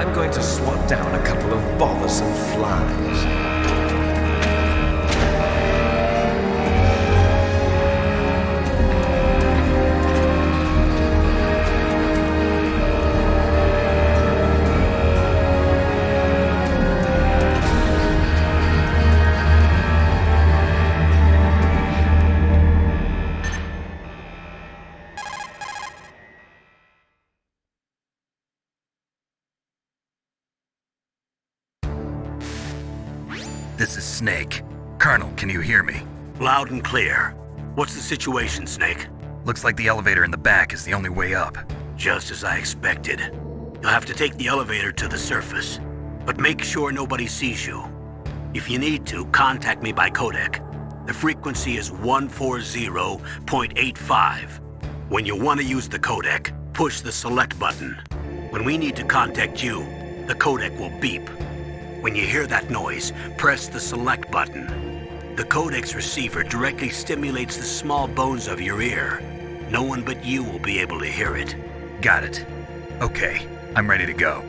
I'm going to swat down a couple of bothersome flies. This is Snake. Colonel, can you hear me? Loud and clear. What's the situation, Snake? Looks like the elevator in the back is the only way up. Just as I expected. You'll have to take the elevator to the surface, but make sure nobody sees you. If you need to, contact me by codec. The frequency is 140.85. When you want to use the codec, push the select button. When we need to contact you, the codec will beep. When you hear that noise, press the select button. The codec's receiver directly stimulates the small bones of your ear. No one but you will be able to hear it. Got it. Okay, I'm ready to go.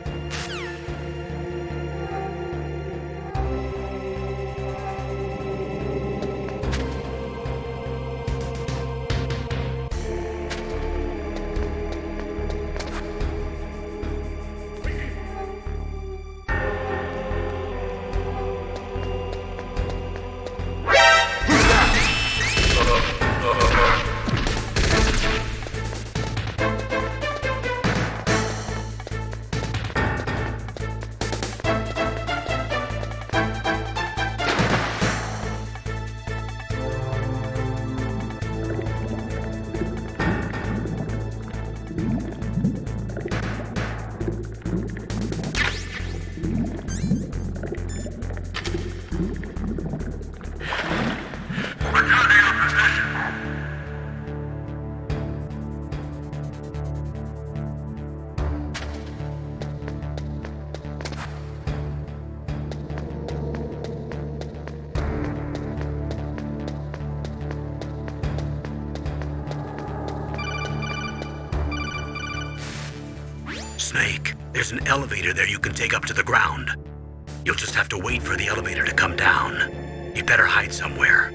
Snake, there's an elevator there you can take up to the ground. You'll just have to wait for the elevator to come down. You'd better hide somewhere.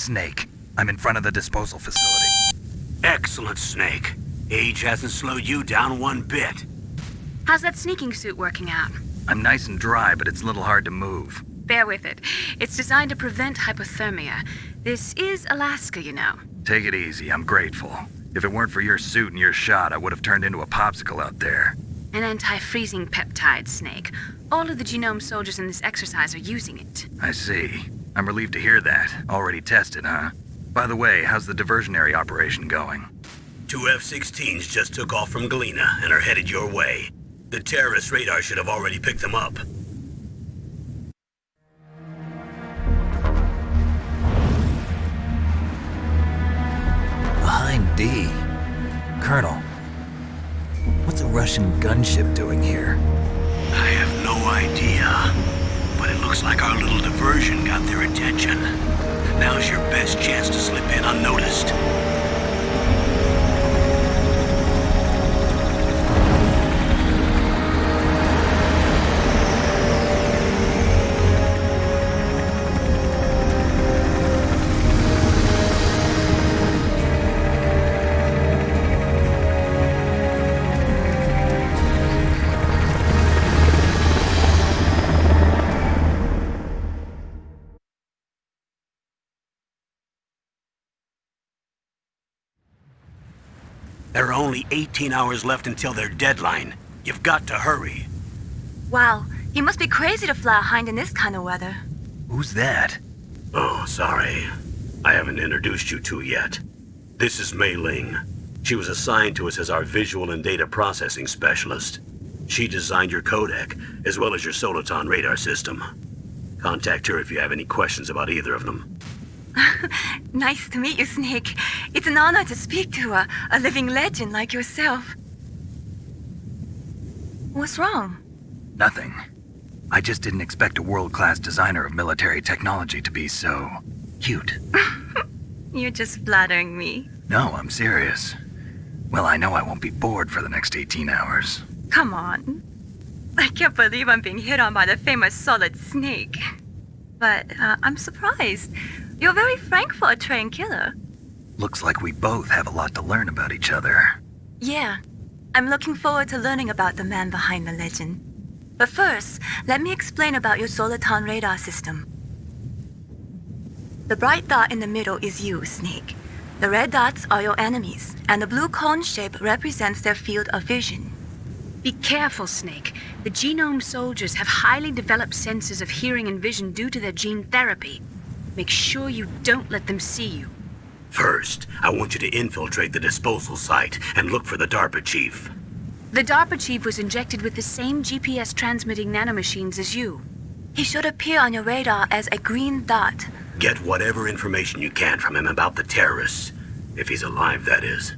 Snake. I'm in front of the disposal facility. Excellent, Snake. Age hasn't slowed you down one bit. How's that sneaking suit working out? I'm nice and dry, but it's a little hard to move. Bear with it. It's designed to prevent hypothermia. This is Alaska, you know. Take it easy, I'm grateful. If it weren't for your suit and your shot, I would have turned into a popsicle out there. An anti-freezing peptide, Snake. All of the genome soldiers in this exercise are using it. I see. I'm relieved to hear that. Already tested, huh? By the way, how's the diversionary operation going? 2 F-16s just took off from Galena and are headed your way. The terrorist radar should have already picked them up. Behind D. Colonel, what's a Russian gunship doing here? I have no idea, but it looks like our little diversion got their attention. Now's your best chance to slip in unnoticed. There are only 18 hours left until their deadline. You've got to hurry. Wow, you must be crazy to fly a hind in this kind of weather. Who's that? Oh, sorry. I haven't introduced you to yet. This is Mei Ling. She was assigned to us as our visual and data processing specialist. She designed your codec, as well as your Soliton radar system. Contact her if you have any questions about either of them. Nice to meet you, Snake. It's an honor to speak to a living legend like yourself. What's wrong? Nothing. I just didn't expect a world-class designer of military technology to be so cute. You're just flattering me. No, I'm serious. Well, I know I won't be bored for the next 18 hours. Come on. I can't believe I'm being hit on by the famous Solid Snake. But I'm surprised. You're very frank for a trained killer. Looks like we both have a lot to learn about each other. Yeah. I'm looking forward to learning about the man behind the legend. But first, let me explain about your Soliton radar system. The bright dot in the middle is you, Snake. The red dots are your enemies, and the blue cone shape represents their field of vision. Be careful, Snake. The genome soldiers have highly developed senses of hearing and vision due to their gene therapy. Make sure you don't let them see you. First, I want you to infiltrate the disposal site and look for the DARPA chief. The DARPA chief was injected with the same GPS transmitting nanomachines as you. He should appear on your radar as a green dot. Get whatever information you can from him about the terrorists. If he's alive, that is.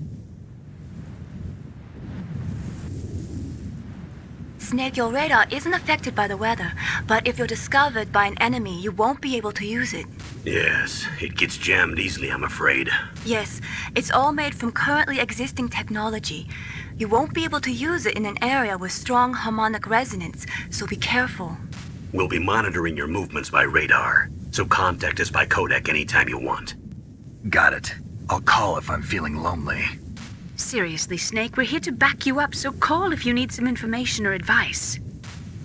Snake, your radar isn't affected by the weather, but if you're discovered by an enemy, you won't be able to use it. Yes, it gets jammed easily, I'm afraid. Yes, it's all made from currently existing technology. You won't be able to use it in an area with strong harmonic resonance, so be careful. We'll be monitoring your movements by radar, so contact us by codec anytime you want. Got it. I'll call if I'm feeling lonely. Seriously, Snake, we're here to back you up, so call if you need some information or advice.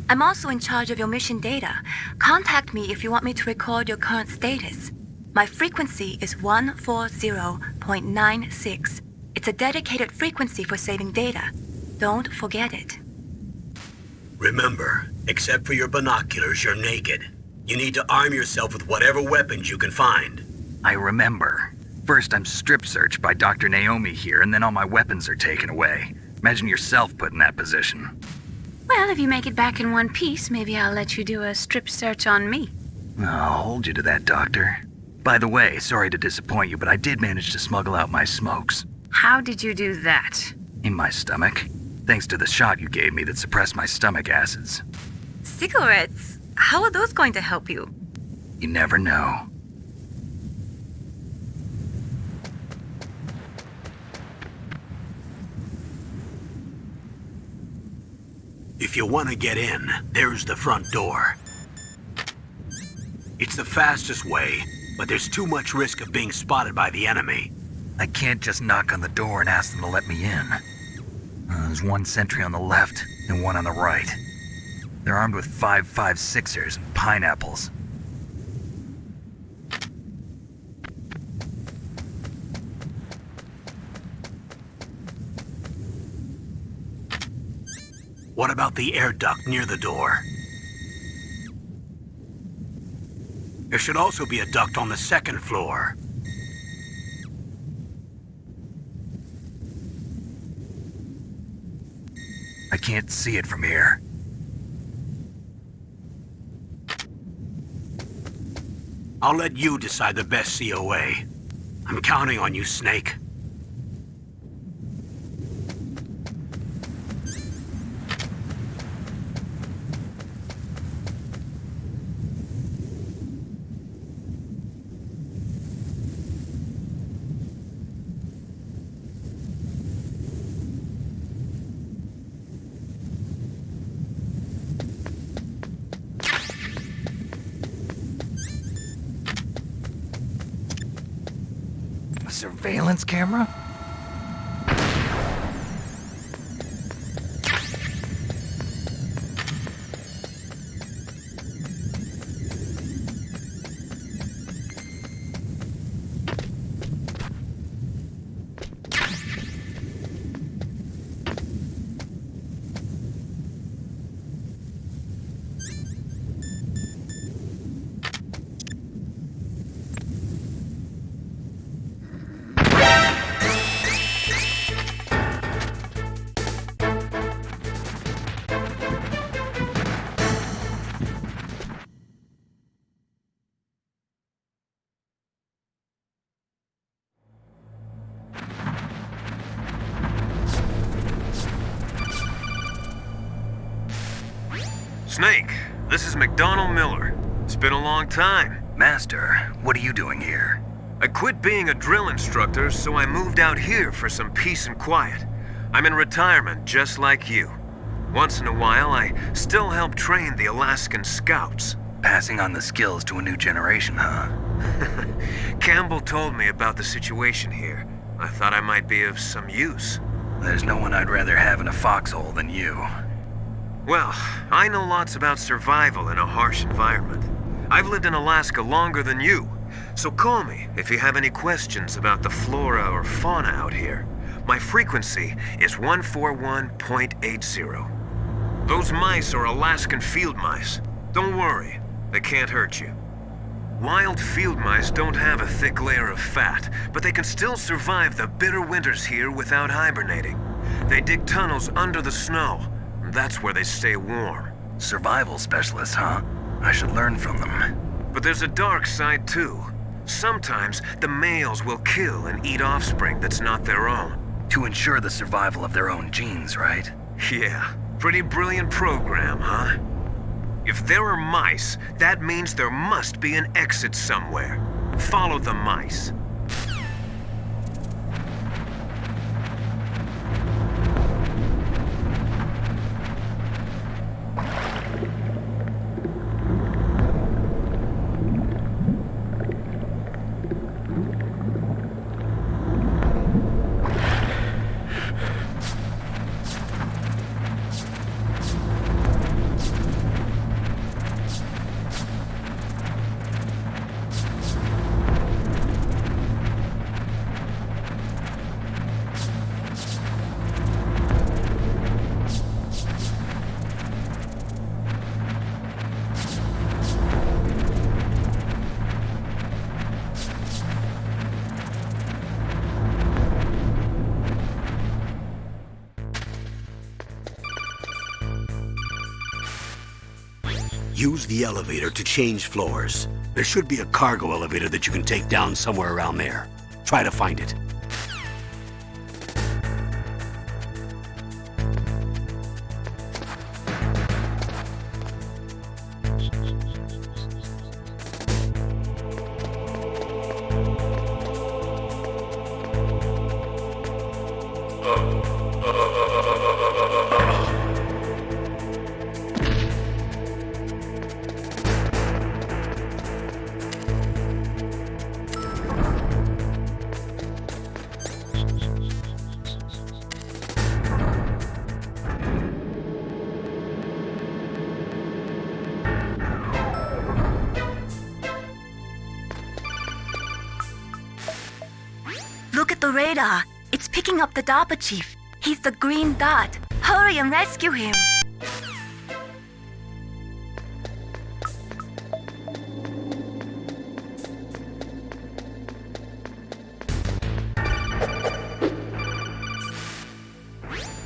I'm also in charge of your mission data. Contact me if you want me to record your current status. My frequency is 140.96. It's a dedicated frequency for saving data. Don't forget it. Remember, except for your binoculars, you're naked. You need to arm yourself with whatever weapons you can find. I remember. First, I'm strip searched by Dr. Naomi here, and then all my weapons are taken away. Imagine yourself put in that position. Well, if you make it back in one piece, maybe I'll let you do a strip search on me. I'll hold you to that, Doctor. By the way, sorry to disappoint you, but I did manage to smuggle out my smokes. How did you do that? In my stomach. Thanks to the shot you gave me that suppressed my stomach acids. Cigarettes? How are those going to help you? You never know. If you want to get in, there's the front door. It's the fastest way. but there's too much risk of being spotted by the enemy. I can't just knock on the door and ask them to let me in. There's one sentry on the left and one on the right. They're armed with 5.56ers and pineapples. What about the air duct near the door? There should also be a duct on the second floor. I can't see it from here. I'll let you decide the best COA. I'm counting on you, Snake. A surveillance camera? Snake, this is McDonald Miller. It's been a long time. Master, what are you doing here? I quit being a drill instructor, so I moved out here for some peace and quiet. I'm in retirement, just like you. Once in a while, I still help train the Alaskan Scouts. Passing on the skills to a new generation, huh? Campbell told me about the situation here. I thought I might be of some use. There's no one I'd rather have in a foxhole than you. Well, I know lots about survival in a harsh environment. I've lived in Alaska longer than you, so call me if you have any questions about the flora or fauna out here. My frequency is 141.80. Those mice are Alaskan field mice. Don't worry, they can't hurt you. Wild field mice don't have a thick layer of fat, but they can still survive the bitter winters here without hibernating. They dig tunnels under the snow. That's where they stay warm. Survival specialists, huh? I should learn from them. But there's a dark side too. Sometimes the males will kill and eat offspring that's not their own. To ensure the survival of their own genes, right? Yeah, pretty brilliant program, huh? If there are mice, that means there must be an exit somewhere. Follow the mice. Use the elevator to change floors. There should be a cargo elevator that you can take down somewhere around there. Try to find it. the radar. It's picking up the DARPA chief. He's the green dot. Hurry and rescue him.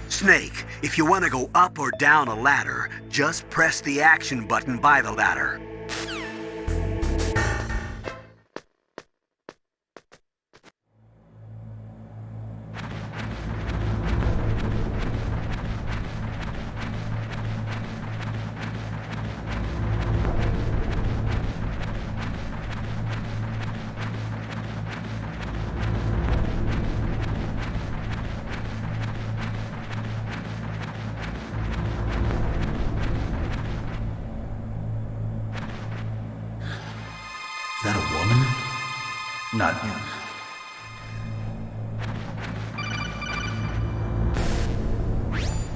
Snake, if you want to go up or down a ladder, just press the action button by the ladder. Is that a woman? Not him.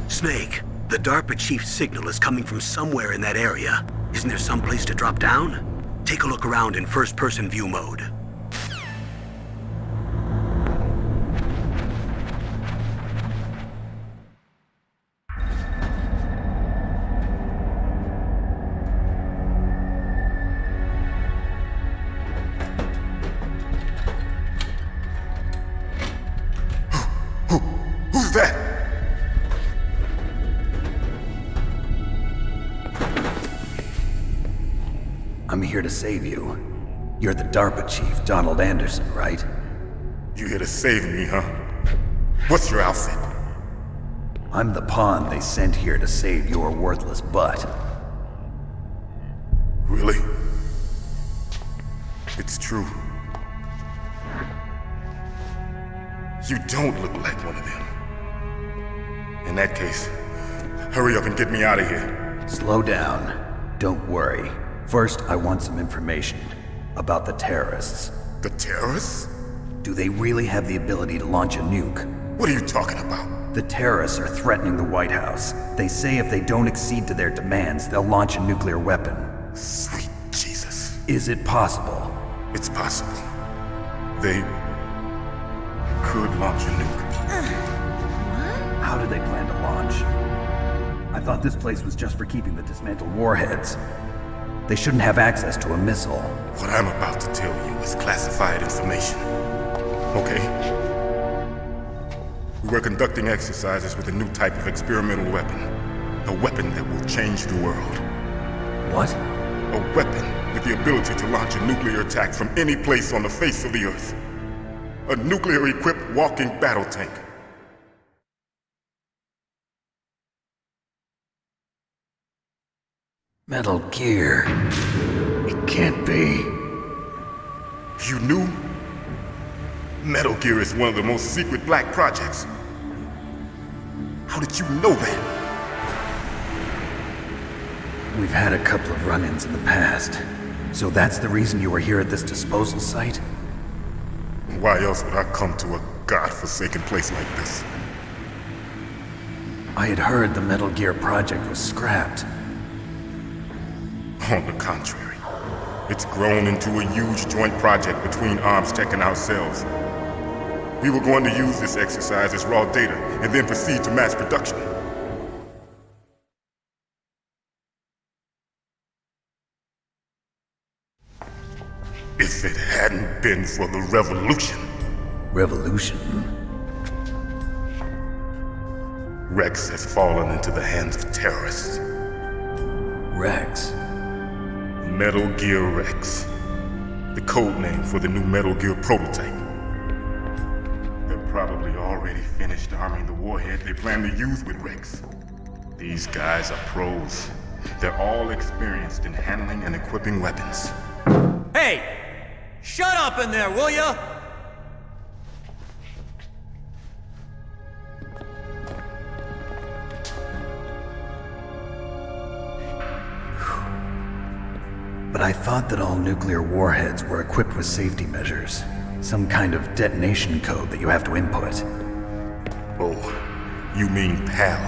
Snake, the DARPA chief's signal is coming from somewhere in that area. Isn't there some place to drop down? Take a look around in first-person view mode. Who's that? I'm here to save you. You're the DARPA chief, Donald Anderson, right? You here to save me, huh? What's your outfit? I'm the pawn they sent here to save your worthless butt. Really? It's true. You don't look like one of them. In that case, hurry up and get me out of here. Slow down. Don't worry. First, I want some information about the terrorists. The terrorists? Do they really have the ability to launch a nuke? What are you talking about? The terrorists are threatening the White House. They say if they don't accede to their demands, they'll launch a nuclear weapon. Sweet Jesus. Is it possible? It's possible. They could launch a nuke. How do they plan to launch? I thought this place was just for keeping the dismantled warheads. They shouldn't have access to a missile. What I'm about to tell you is classified information. Okay? We were conducting exercises with a new type of experimental weapon. A weapon that will change the world. What? A weapon with the ability to launch a nuclear attack from any place on the face of the Earth. A nuclear-equipped walking battle tank. Metal Gear. It can't be. You knew? Metal Gear is one of the most secret black projects. How did you know that? We've had a couple of run-ins in the past. So that's the reason you were here at this disposal site? Why else would I come to a godforsaken place like this? I had heard the Metal Gear project was scrapped. On the contrary, it's grown into a huge joint project between Arms Tech and ourselves. We were going to use this exercise as raw data and then proceed to mass production. If it hadn't been for the revolution. Revolution? Rex has fallen into the hands of terrorists. Rex? Metal Gear Rex. The code name for the new Metal Gear prototype. They're probably already finished arming the warhead they plan to use with Rex. These guys are pros. They're all experienced in handling and equipping weapons. Hey! Shut up in there, will ya? But I thought that all nuclear warheads were equipped with safety measures. Some kind of detonation code that you have to input. Oh, you mean PAL?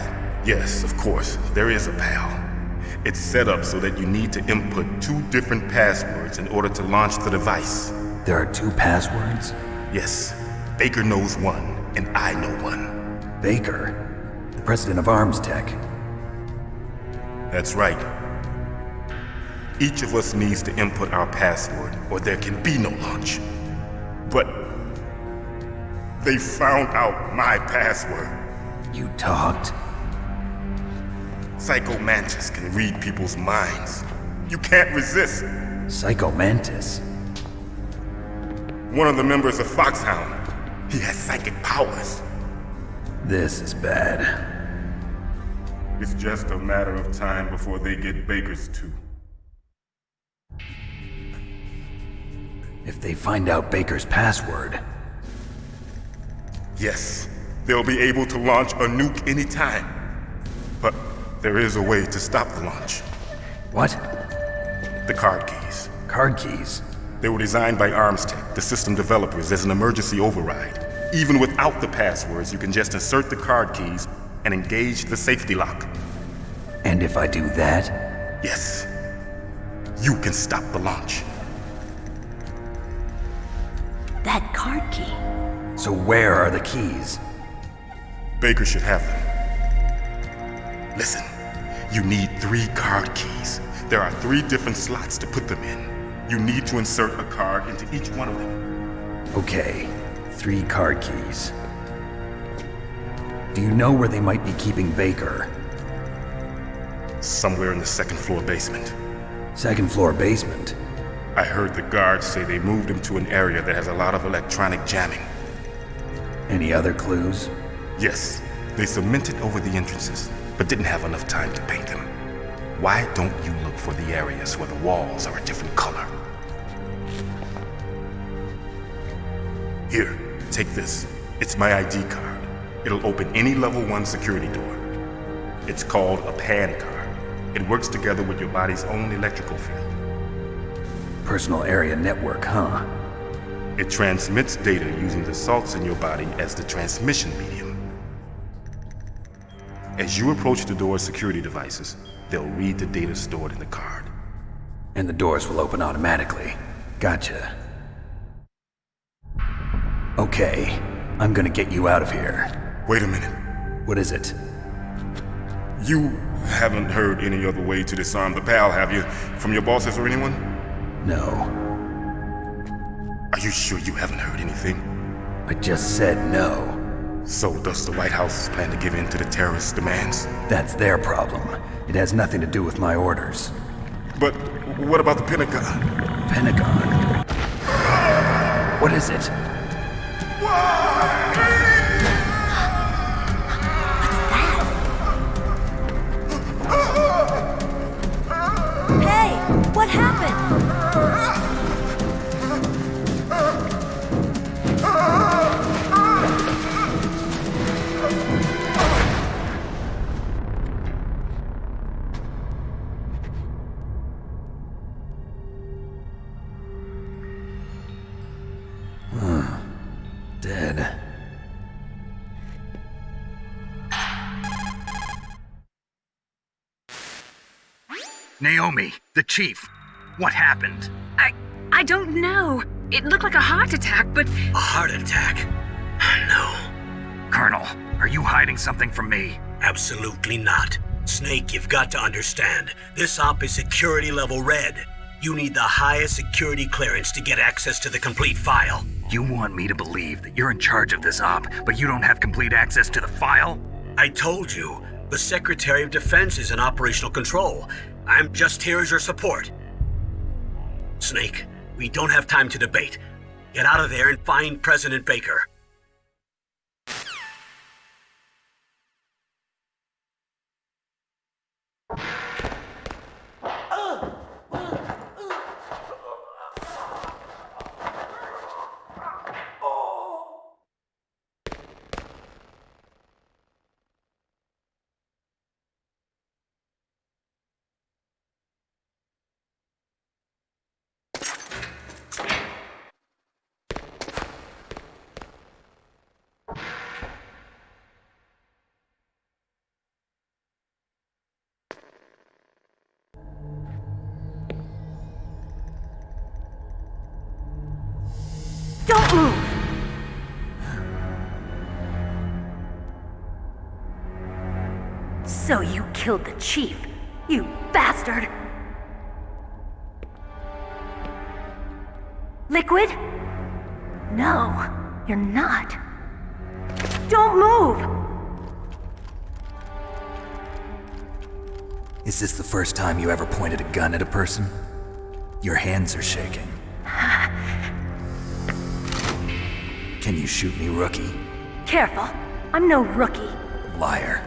Yes, of course, there is a PAL. It's set up so that you need to input 2 different passwords in order to launch the device. There are 2 passwords? Yes. Baker knows one, and I know one. Baker? The president of Arms Tech. That's right. Each of us needs to input our password, or there can be no launch. But they found out my password. You talked? Psycho Mantis can read people's minds. You can't resist. Psycho Mantis? One of the members of Foxhound. He has psychic powers. This is bad. It's just a matter of time before they get Baker's too. If they find out Baker's password... Yes, they'll be able to launch a nuke anytime. But there is a way to stop the launch. What? The card keys. Card keys? They were designed by Arms Tech, the system developers, as an emergency override. Even without the passwords, you can just insert the card keys and engage the safety lock. And if I do that? Yes. You can stop the launch. That card key. So where are the keys? Baker should have them. Listen, you need 3 card keys. There are 3 different slots to put them in. You need to insert a card into each one of them. Okay, 3 card keys. Do you know where they might be keeping Baker? Somewhere in the 2nd floor basement. 2nd floor basement? I heard the guards say they moved him to an area that has a lot of electronic jamming. Any other clues? Yes, they cemented over the entrances, but didn't have enough time to paint them. Why don't you look for the areas where the walls are a different color? Here, take this. It's my ID card. It'll open any level 1 security door. It's called a PAN card. It works together with your body's own electrical field. Personal area network, huh? It transmits data using the salts in your body as the transmission medium. As you approach the door's security devices, they'll read the data stored in the card. And the doors will open automatically. Gotcha. Okay, I'm gonna get you out of here. Wait a minute. What is it? You haven't heard any other way to disarm the PAL, have you? From your bosses or anyone? No. Are you sure you haven't heard anything? I just said no. So does the White House plan to give in to the terrorists' demands? That's their problem. It has nothing to do with my orders. But what about the Pentagon? Pentagon? What is it? Hey, what happened? Dead. Naomi, the chief. What happened? I don't know. It looked like a heart attack, but A heart attack? No, Colonel, are you hiding something from me? absolutely not. Snake, you've got to understand. This op is security level red. You need the highest security clearance to get access to the complete file. You want me to believe that you're in charge of this op, but you don't have complete access to the file? I told you, the Secretary of Defense is in operational control. I'm just here as your support. Snake, we don't have time to debate. Get out of there and find President Baker. So you killed the chief, you bastard! Liquid? No, you're not. Don't move! Is this the first time you ever pointed a gun at a person? Your hands are shaking. Can you shoot me, rookie? Careful, I'm no rookie. Liar.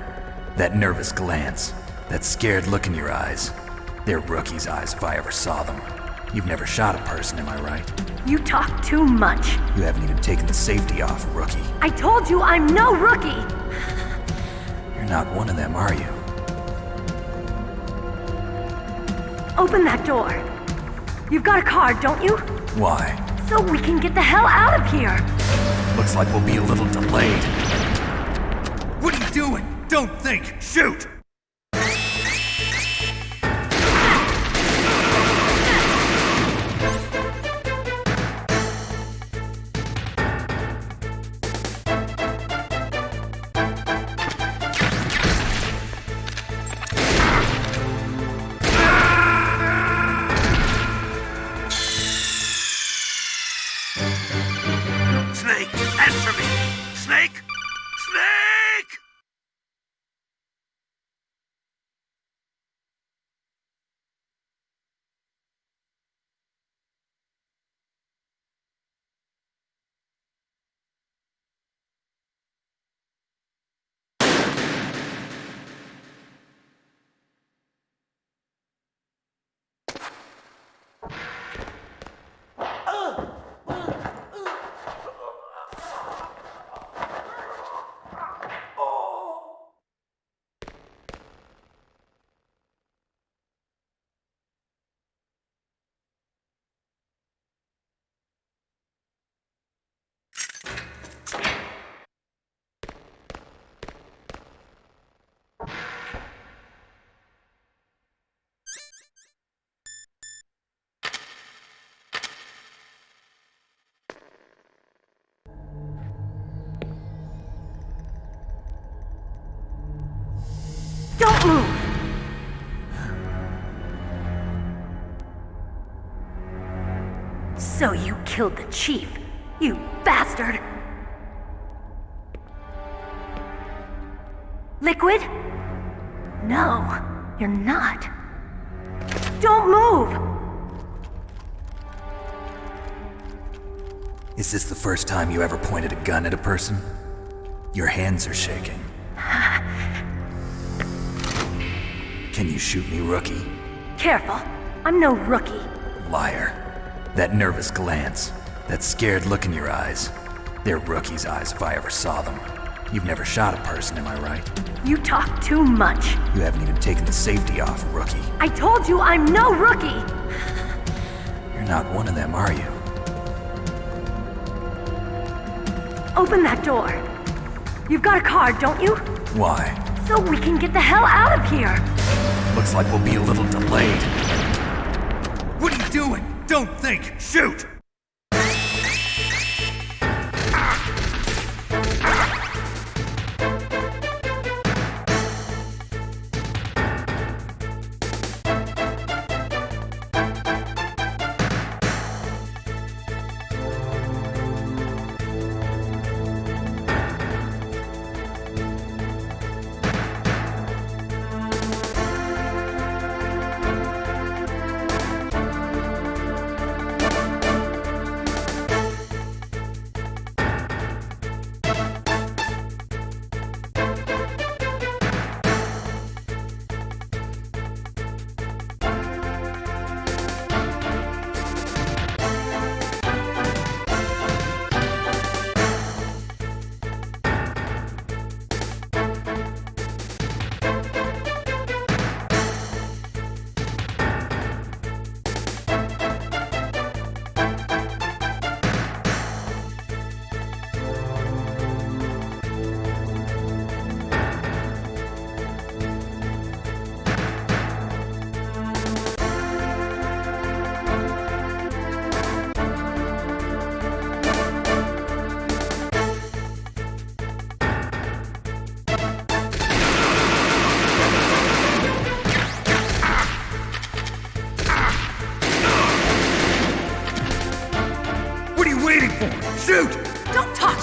That nervous glance, that scared look in your eyes. They're rookie's eyes if I ever saw them. You've never shot a person, am I right? You talk too much. You haven't even taken the safety off, rookie. I told you I'm no rookie! You're not one of them, are you? Open that door. You've got a card, don't you? Why? So we can get the hell out of here! Looks like we'll be a little delayed. What are you doing? Don't think! Shoot! Snake, answer me! Snake! Snake! Don't move! So you killed the chief, you bastard! Liquid? No, you're not. Don't move! Is this the first time you ever pointed a gun at a person? Your hands are shaking. Can you shoot me, rookie? Careful, I'm no rookie. Liar. That nervous glance, that scared look in your eyes. They're rookie's eyes if I ever saw them. You've never shot a person, am I right? You talk too much. You haven't even taken the safety off, rookie. I told you I'm no rookie! You're not one of them, are you? Open that door. You've got a card, don't you? Why? So we can get the hell out of here! Looks like we'll be a little delayed. What are you doing? Don't think! Shoot!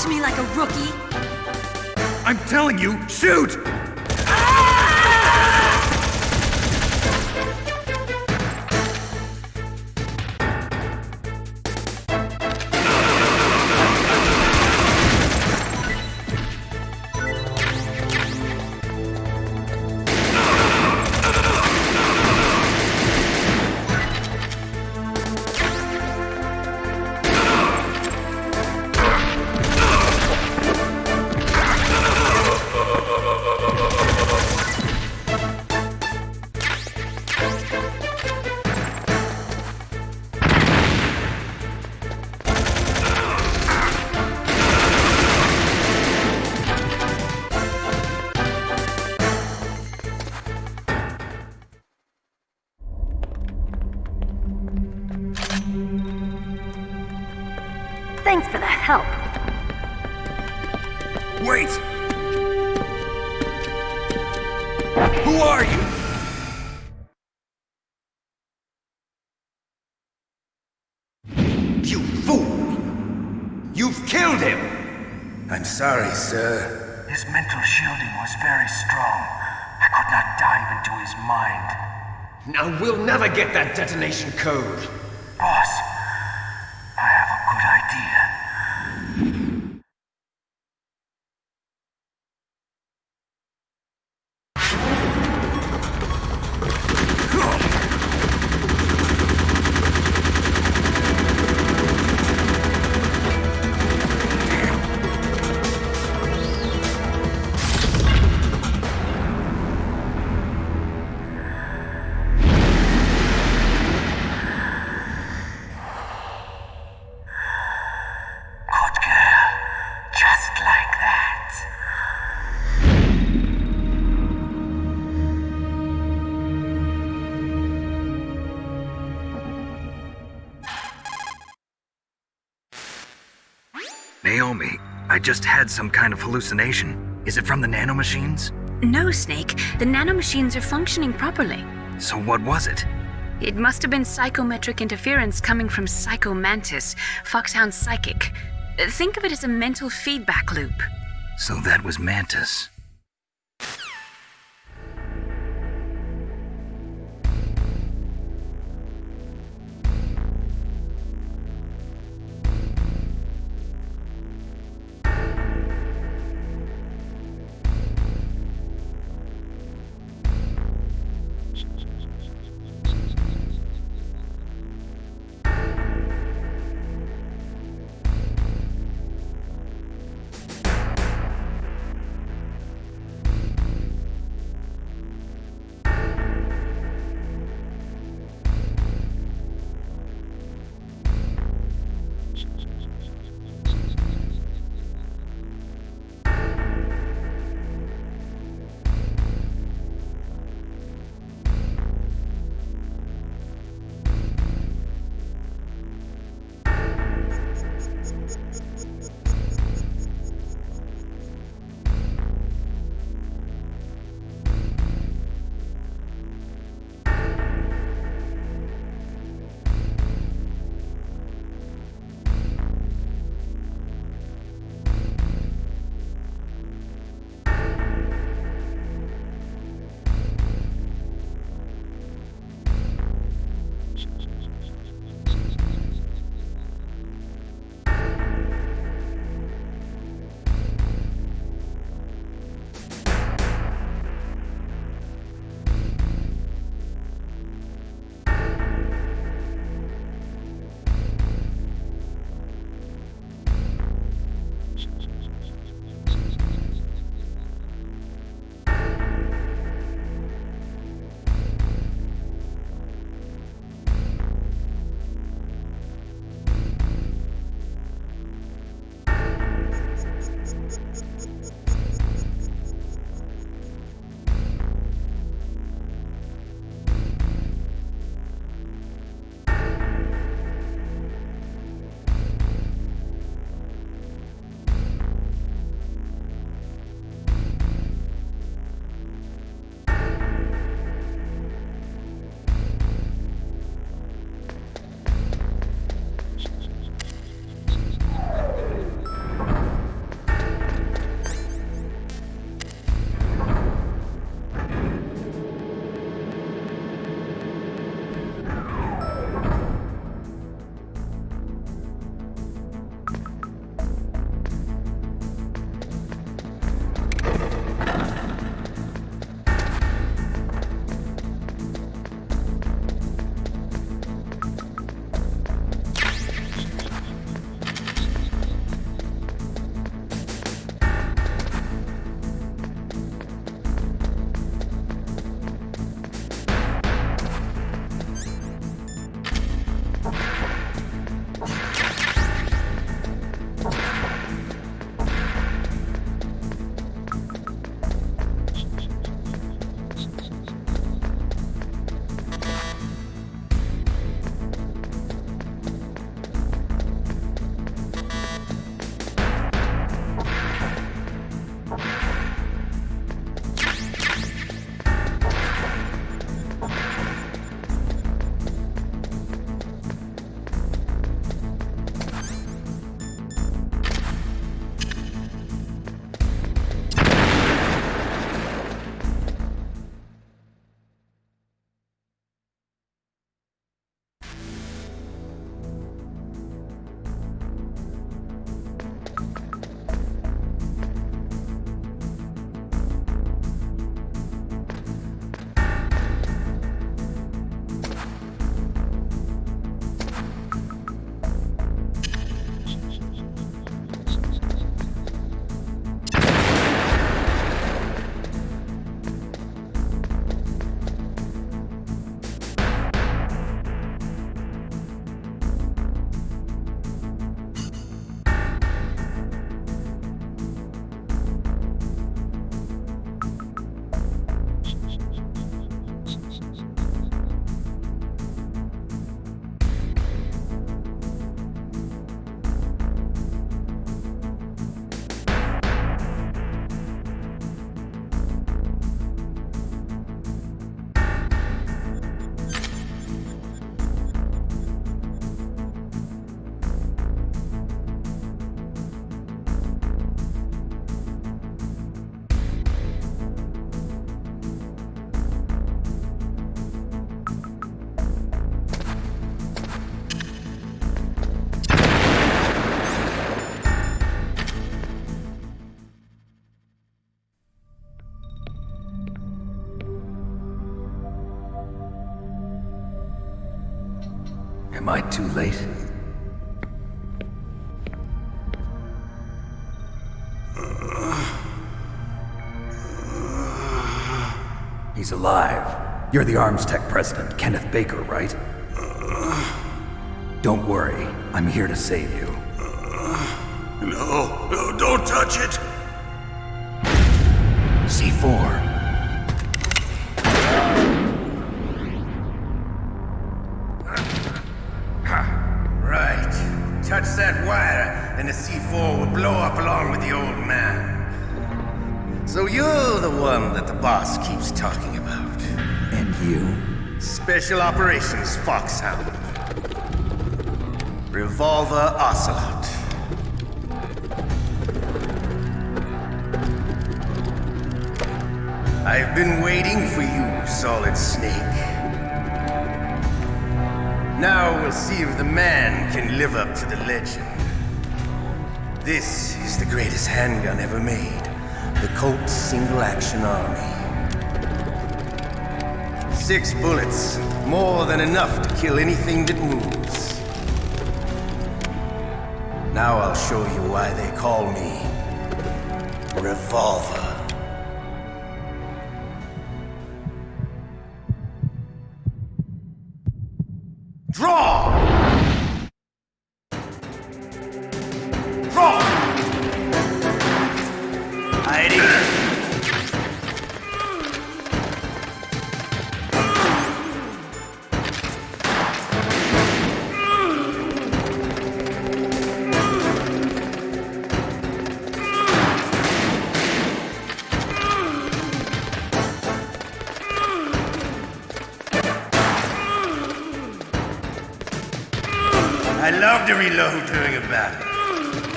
to me like a rookie? I'm telling you, shoot! Thanks for the help. Wait! Who are you? You fool! You've killed him! I'm sorry, sir. His mental shielding was very strong. I could not dive into his mind. Now we'll never get that detonation code. Boss, I have a good idea. Naomi, I just had some kind of hallucination. Is it from the nanomachines? No, Snake. The nanomachines are functioning properly. So what was it? It must have been psychometric interference coming from Psycho Mantis, Foxhound's psychic. Think of it as a mental feedback loop. So that was Mantis. Am I too late? He's alive. You're the Arms Tech president, Kenneth Baker, right? Don't worry. I'm here to save you. No, don't touch it! C4. Right. Touch that wire, and the C4 will blow up along with the old man. So you're the one that the boss keeps talking about. And you? Special Operations Foxhound. Revolver Ocelot. I've been waiting for you, Solid Snake. Now we'll see if the man can live up to the legend. This is the greatest handgun ever made. The Colt Single Action Army. 6 bullets, more than enough to kill anything that moves. Now I'll show you why they call me Revolver. Draw! Draw! Hiding. I love to reload during a battle.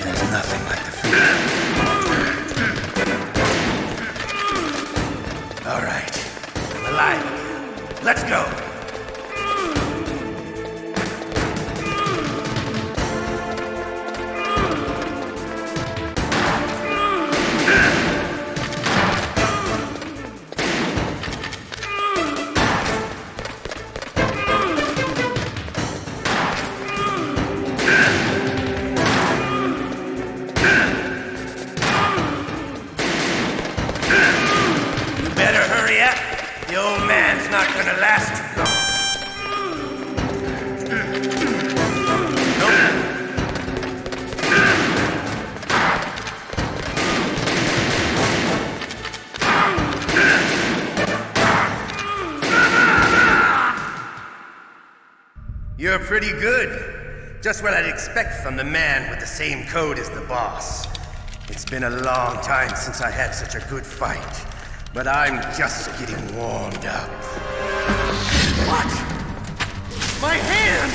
There's nothing like the feeling. All right, I'm alive again. Let's go. The old man's not gonna last too long. You're pretty good. Just what I'd expect from the man with the same code as the boss. It's been a long time since I had such a good fight. But I'm just getting warmed up. What? My hand!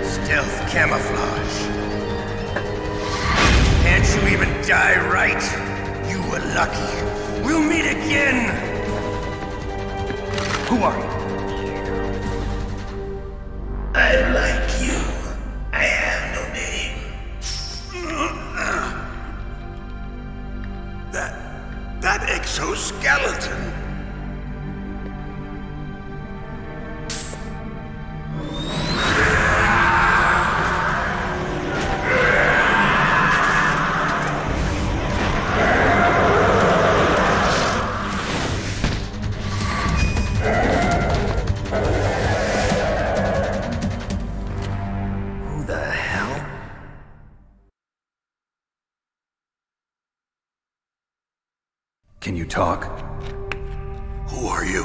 Stealth camouflage. Can't you even die right? You were lucky. We'll meet again! Who are you? I like you. I have no name. That exoskeleton. Can you talk? Who are you?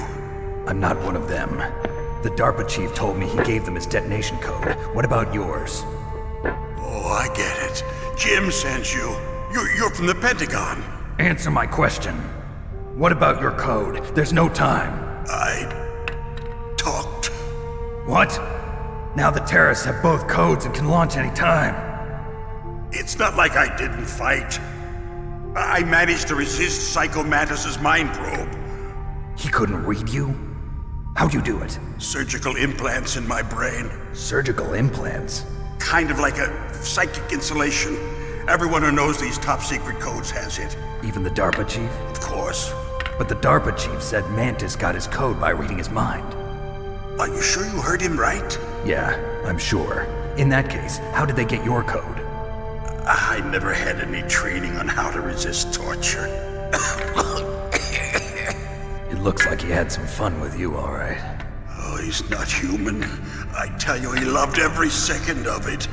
I'm not one of them. The DARPA chief told me he gave them his detonation code. What about yours? Oh, I get it. Jim sent you. You're from the Pentagon. Answer my question. What about your code? There's no time. I talked. What? Now the terrorists have both codes and can launch any time. It's not like I didn't fight. I managed to resist Psycho Mantis's mind probe. He couldn't read you? How'd you do it? Surgical implants in my brain. Surgical implants? Kind of like a psychic insulation. Everyone who knows these top-secret codes has it. Even the DARPA chief? Of course. But the DARPA chief said Mantis got his code by reading his mind. Are you sure you heard him right? Yeah, I'm sure. In that case, how did they get your code? I never had any training on how to resist torture. It looks like he had some fun with you, all right. Oh, he's not human. I tell you, he loved every second of it.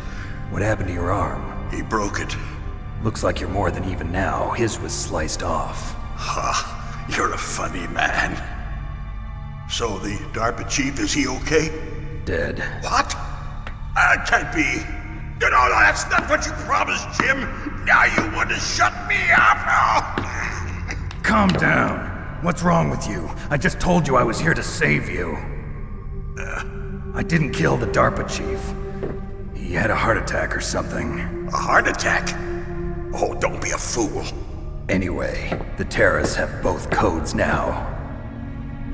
What happened to your arm? He broke it. Looks like you're more than even now. His was sliced off. Ha, you're a funny man. So the DARPA chief, is he okay? Dead. What? Can't be. No, that's not what you promised, Jim. Now you want to shut me up? Calm down. What's wrong with you? I just told you I was here to save you. I didn't kill the DARPA chief. He had a heart attack or something. A heart attack? Oh, don't be a fool. Anyway, the terrorists have both codes now.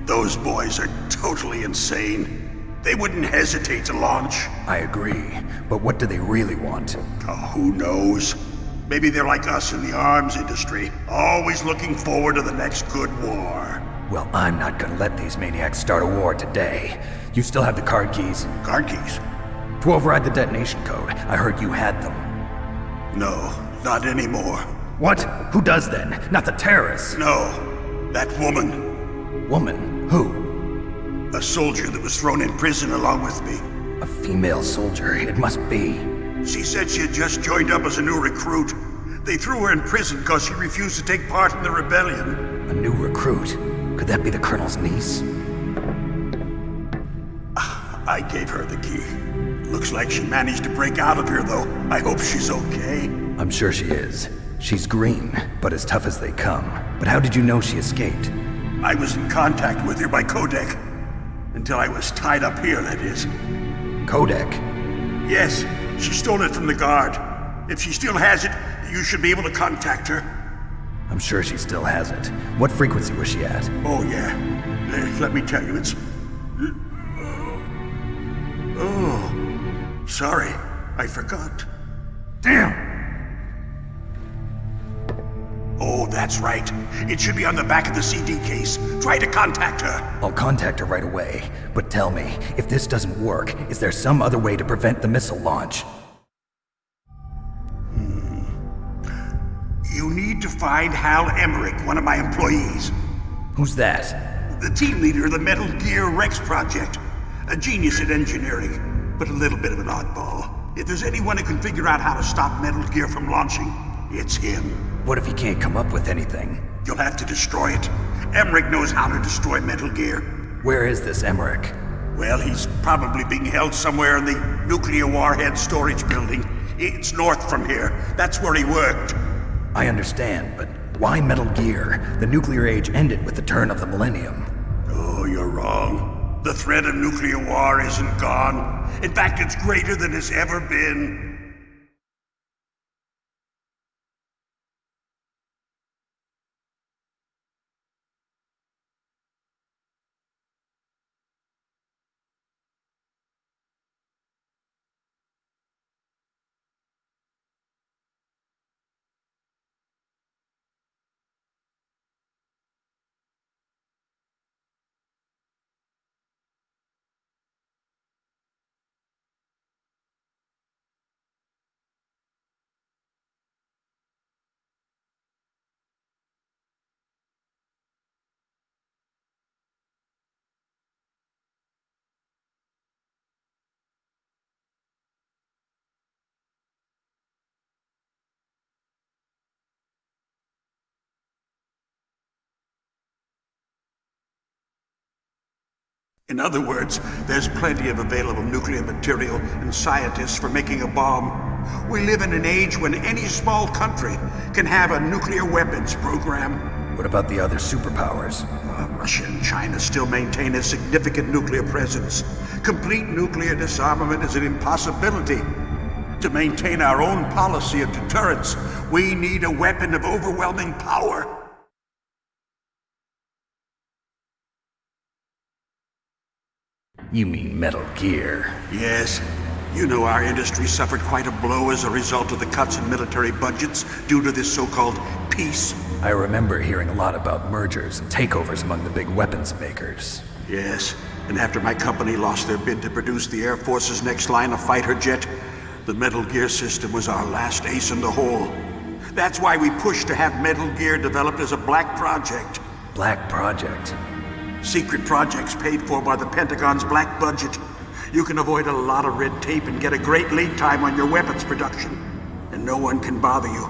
Those boys are totally insane. They wouldn't hesitate to launch. I agree, but what do they really want? Oh, who knows? Maybe they're like us in the arms industry, always looking forward to the next good war. Well, I'm not gonna let these maniacs start a war today. You still have the card keys? Card keys? To override the detonation code. I heard you had them. No, not anymore. What? Who does then? Not the terrorists? No, that woman. Woman? Who? A soldier that was thrown in prison along with me. A female soldier, it must be. She said she had just joined up as a new recruit. They threw her in prison because she refused to take part in the rebellion. A new recruit? Could that be the Colonel's niece? I gave her the key. Looks like she managed to break out of here, though. I hope she's okay. I'm sure she is. She's green, but as tough as they come. But how did you know she escaped? I was in contact with her by codec. Until I was tied up here, that is. Codec? Yes, she stole it from the guard. If she still has it, you should be able to contact her. I'm sure she still has it. What frequency was she at? Oh, yeah. Let me tell you, it's... Oh, sorry. I forgot. Damn! Oh, that's right. It should be on the back of the CD case. Try to contact her. I'll contact her right away. But tell me, if this doesn't work, is there some other way to prevent the missile launch? You need to find Hal Emmerich, one of my employees. Who's that? The team leader of the Metal Gear Rex project. A genius at engineering, but a little bit of an oddball. If there's anyone who can figure out how to stop Metal Gear from launching, it's him. What if he can't come up with anything? You'll have to destroy it. Emmerich knows how to destroy Metal Gear. Where is this Emmerich? Well, he's probably being held somewhere in the nuclear warhead storage building. It's north from here. That's where he worked. I understand, but why Metal Gear? The nuclear age ended with the turn of the millennium. Oh, you're wrong. The threat of nuclear war isn't gone. In fact, it's greater than it's ever been. In other words, there's plenty of available nuclear material and scientists for making a bomb. We live in an age when any small country can have a nuclear weapons program. What about the other superpowers? Russia and China still maintain a significant nuclear presence. Complete nuclear disarmament is an impossibility. To maintain our own policy of deterrence, we need a weapon of overwhelming power. You mean Metal Gear? Yes, You know our industry suffered quite a blow as a result of the cuts in military budgets due to this so-called peace. I remember hearing a lot about mergers and takeovers among the big weapons makers. Yes, and after my company lost their bid to produce the Air Force's next line of fighter jet, the Metal Gear system was our last ace in the hole. That's why we pushed to have Metal Gear developed as a black project. Black project? Secret projects paid for by the Pentagon's black budget. You can avoid a lot of red tape and get a great lead time on your weapons production. And no one can bother you.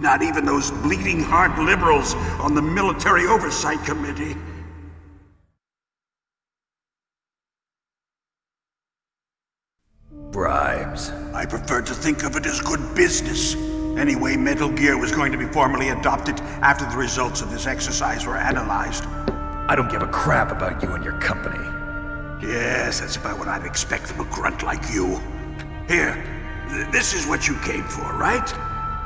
Not even those bleeding heart liberals on the Military Oversight Committee. Bribes. I prefer to think of it as good business. Anyway, Metal Gear was going to be formally adopted after the results of this exercise were analyzed. I don't give a crap about you and your company. Yes, that's about what I'd expect from a grunt like you. Here, this is what you came for, right?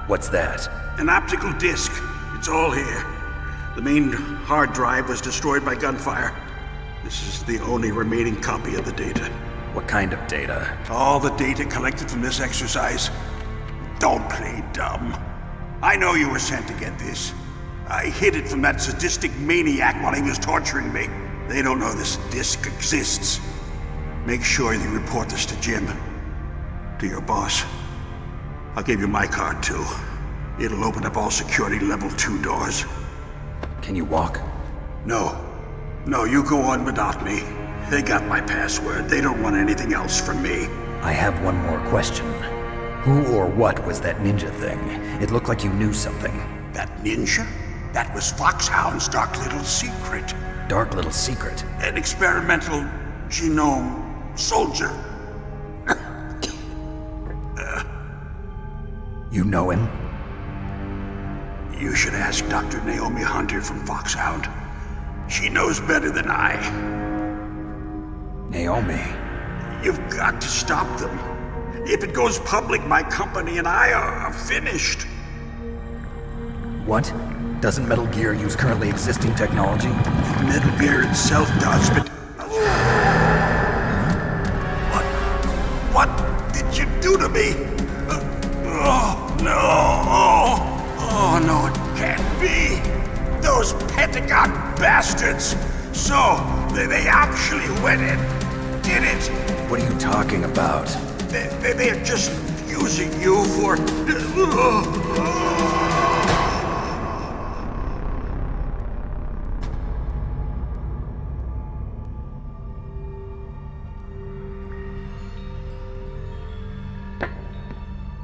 What's that? An optical disc. It's all here. The main hard drive was destroyed by gunfire. This is the only remaining copy of the data. What kind of data? All the data collected from this exercise. Don't play dumb. I know you were sent to get this. I hid it from that sadistic maniac while he was torturing me. They don't know this disc exists. Make sure you report this to Jim. To your boss. I'll give you my card too. It'll open up all security level 2 doors. Can you walk? No. No, you go on without me. They got my password. They don't want anything else from me. I have one more question. Who or what was that ninja thing? It looked like you knew something. That ninja? That was Foxhound's dark little secret. Dark little secret? An experimental genome soldier. You know him? You should ask Dr. Naomi Hunter from Foxhound. She knows better than I. Naomi? You've got to stop them. If it goes public, my company and I are finished. What? Doesn't Metal Gear use currently existing technology? Metal Gear itself does, but... What did you do to me? Oh, no. Oh, no, it can't be. Those Pentagon bastards. So, they actually went and did it. What are you talking about? They're just using you for...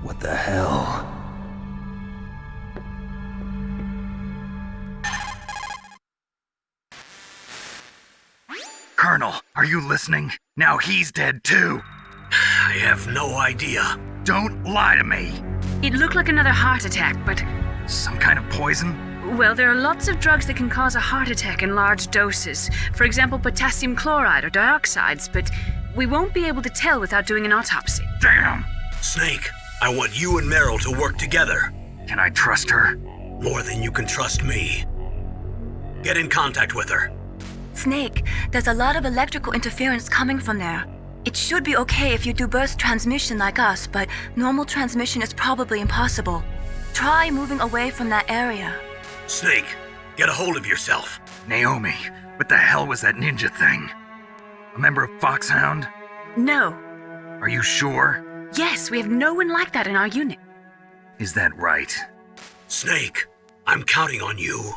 What the hell? Colonel, are you listening? Now he's dead too. I have no idea. Don't lie to me. It looked like another heart attack, but... Some kind of poison? Well, there are lots of drugs that can cause a heart attack in large doses. For example, potassium chloride or dioxides, but we won't be able to tell without doing an autopsy. Damn! Snake, I want you and Meryl to work together. Can I trust her? More than you can trust me. Get in contact with her. Snake, there's a lot of electrical interference coming from there. It should be okay if you do burst transmission like us, but normal transmission is probably impossible. Try moving away from that area. Snake, get a hold of yourself. Naomi, what the hell was that ninja thing? A member of Foxhound? No. Are you sure? Yes, we have no one like that in our unit. Is that right? Snake, I'm counting on you.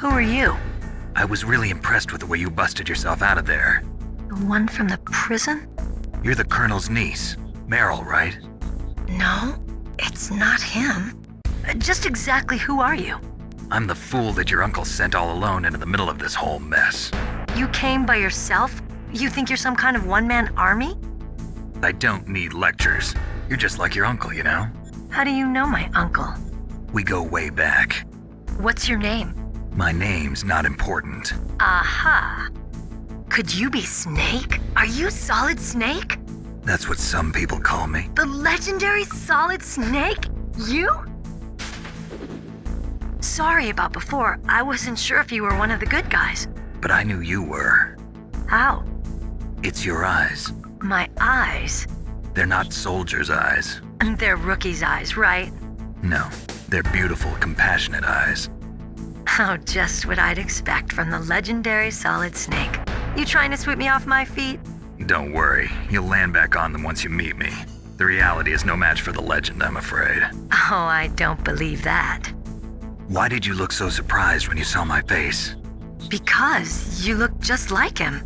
Who are you? I was really impressed with the way you busted yourself out of there. The one from the prison? You're the Colonel's niece, Meryl, right? No, it's not him. Just exactly who are you? I'm the fool that your uncle sent all alone into the middle of this whole mess. You came by yourself? You think you're some kind of one-man army? I don't need lectures. You're just like your uncle, you know? How do you know my uncle? We go way back. What's your name? My name's not important. Aha. Could you be Snake? Are you Solid Snake? That's what some people call me. The legendary Solid Snake? You? Sorry about before. I wasn't sure if you were one of the good guys. But I knew you were. How? It's your eyes. My eyes? They're not soldiers' eyes. They're rookies' eyes, right? No, they're beautiful, compassionate eyes. Oh, just what I'd expect from the legendary Solid Snake. You trying to sweep me off my feet? Don't worry, you'll land back on them once you meet me. The reality is no match for the legend, I'm afraid. Oh, I don't believe that. Why did you look so surprised when you saw my face? Because you look just like him.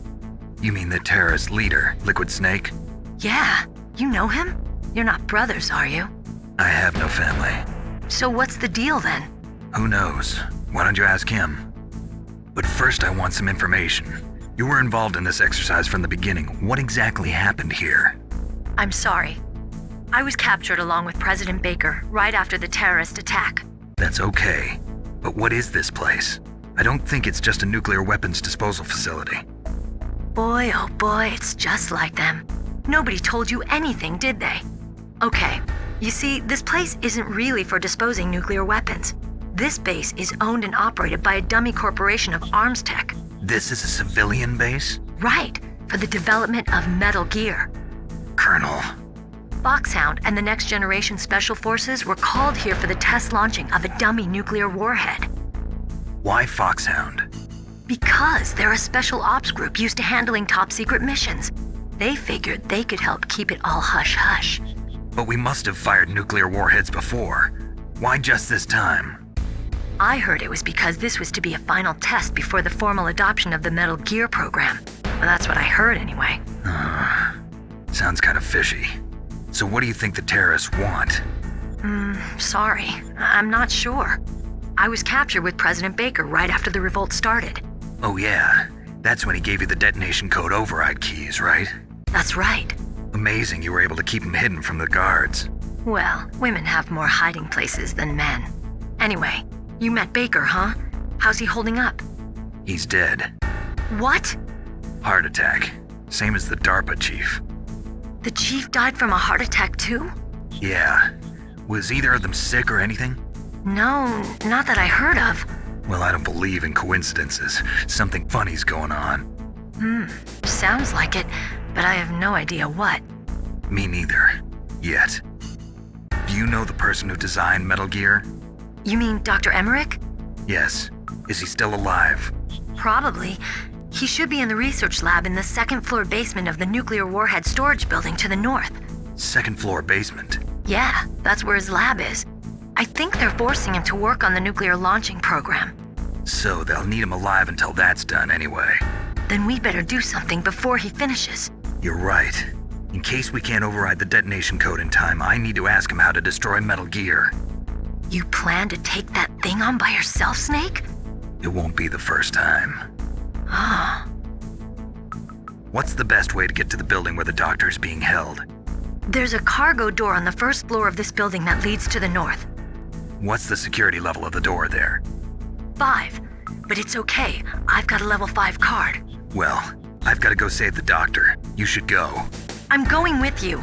You mean the terrorist leader, Liquid Snake? Yeah, you know him? You're not brothers, are you? I have no family. So what's the deal then? Who knows? Why don't you ask him? But first I want some information. You were involved in this exercise from the beginning. What exactly happened here? I'm sorry. I was captured along with President Baker right after the terrorist attack. That's okay. But what is this place? I don't think it's just a nuclear weapons disposal facility. Boy, oh boy, it's just like them. Nobody told you anything, did they? Okay, you see, this place isn't really for disposing nuclear weapons. This base is owned and operated by a dummy corporation of arms tech. This is a civilian base? Right, for the development of Metal Gear. Colonel. Foxhound and the Next Generation Special Forces were called here for the test launching of a dummy nuclear warhead. Why Foxhound? Because they're a special ops group used to handling top-secret missions. They figured they could help keep it all hush-hush. But we must have fired nuclear warheads before. Why just this time? I heard it was because this was to be a final test before the formal adoption of the Metal Gear program. Well, that's what I heard anyway. Sounds kind of fishy. So what do you think the terrorists want? Sorry. I'm not sure. I was captured with President Baker right after the revolt started. Oh yeah, that's when he gave you the detonation code override keys, right? That's right. Amazing you were able to keep him hidden from the guards. Well, women have more hiding places than men. Anyway, you met Baker, huh? How's he holding up? He's dead. What? Heart attack. Same as the DARPA chief. The chief died from a heart attack too? Yeah. Was either of them sick or anything? No, not that I heard of. Well, I don't believe in coincidences. Something funny's going on. Sounds like it, but I have no idea what. Me neither. Yet. Do you know the person who designed Metal Gear? You mean Dr. Emmerich? Yes. Is he still alive? Probably. He should be in the research lab in the second-floor basement of the nuclear warhead storage building to the north. Second-floor basement? Yeah, that's where his lab is. I think they're forcing him to work on the nuclear launching program. So they'll need him alive until that's done anyway. Then we better do something before he finishes. You're right. In case we can't override the detonation code in time, I need to ask him how to destroy Metal Gear. You plan to take that thing on by yourself, Snake? It won't be the first time. Ah. What's the best way to get to the building where the doctor's being held? There's a cargo door on the first floor of this building that leads to the north. What's the security level of the door there? 5. But it's okay. I've got a level 5 card. Well, I've got to go save the doctor. You should go. I'm going with you.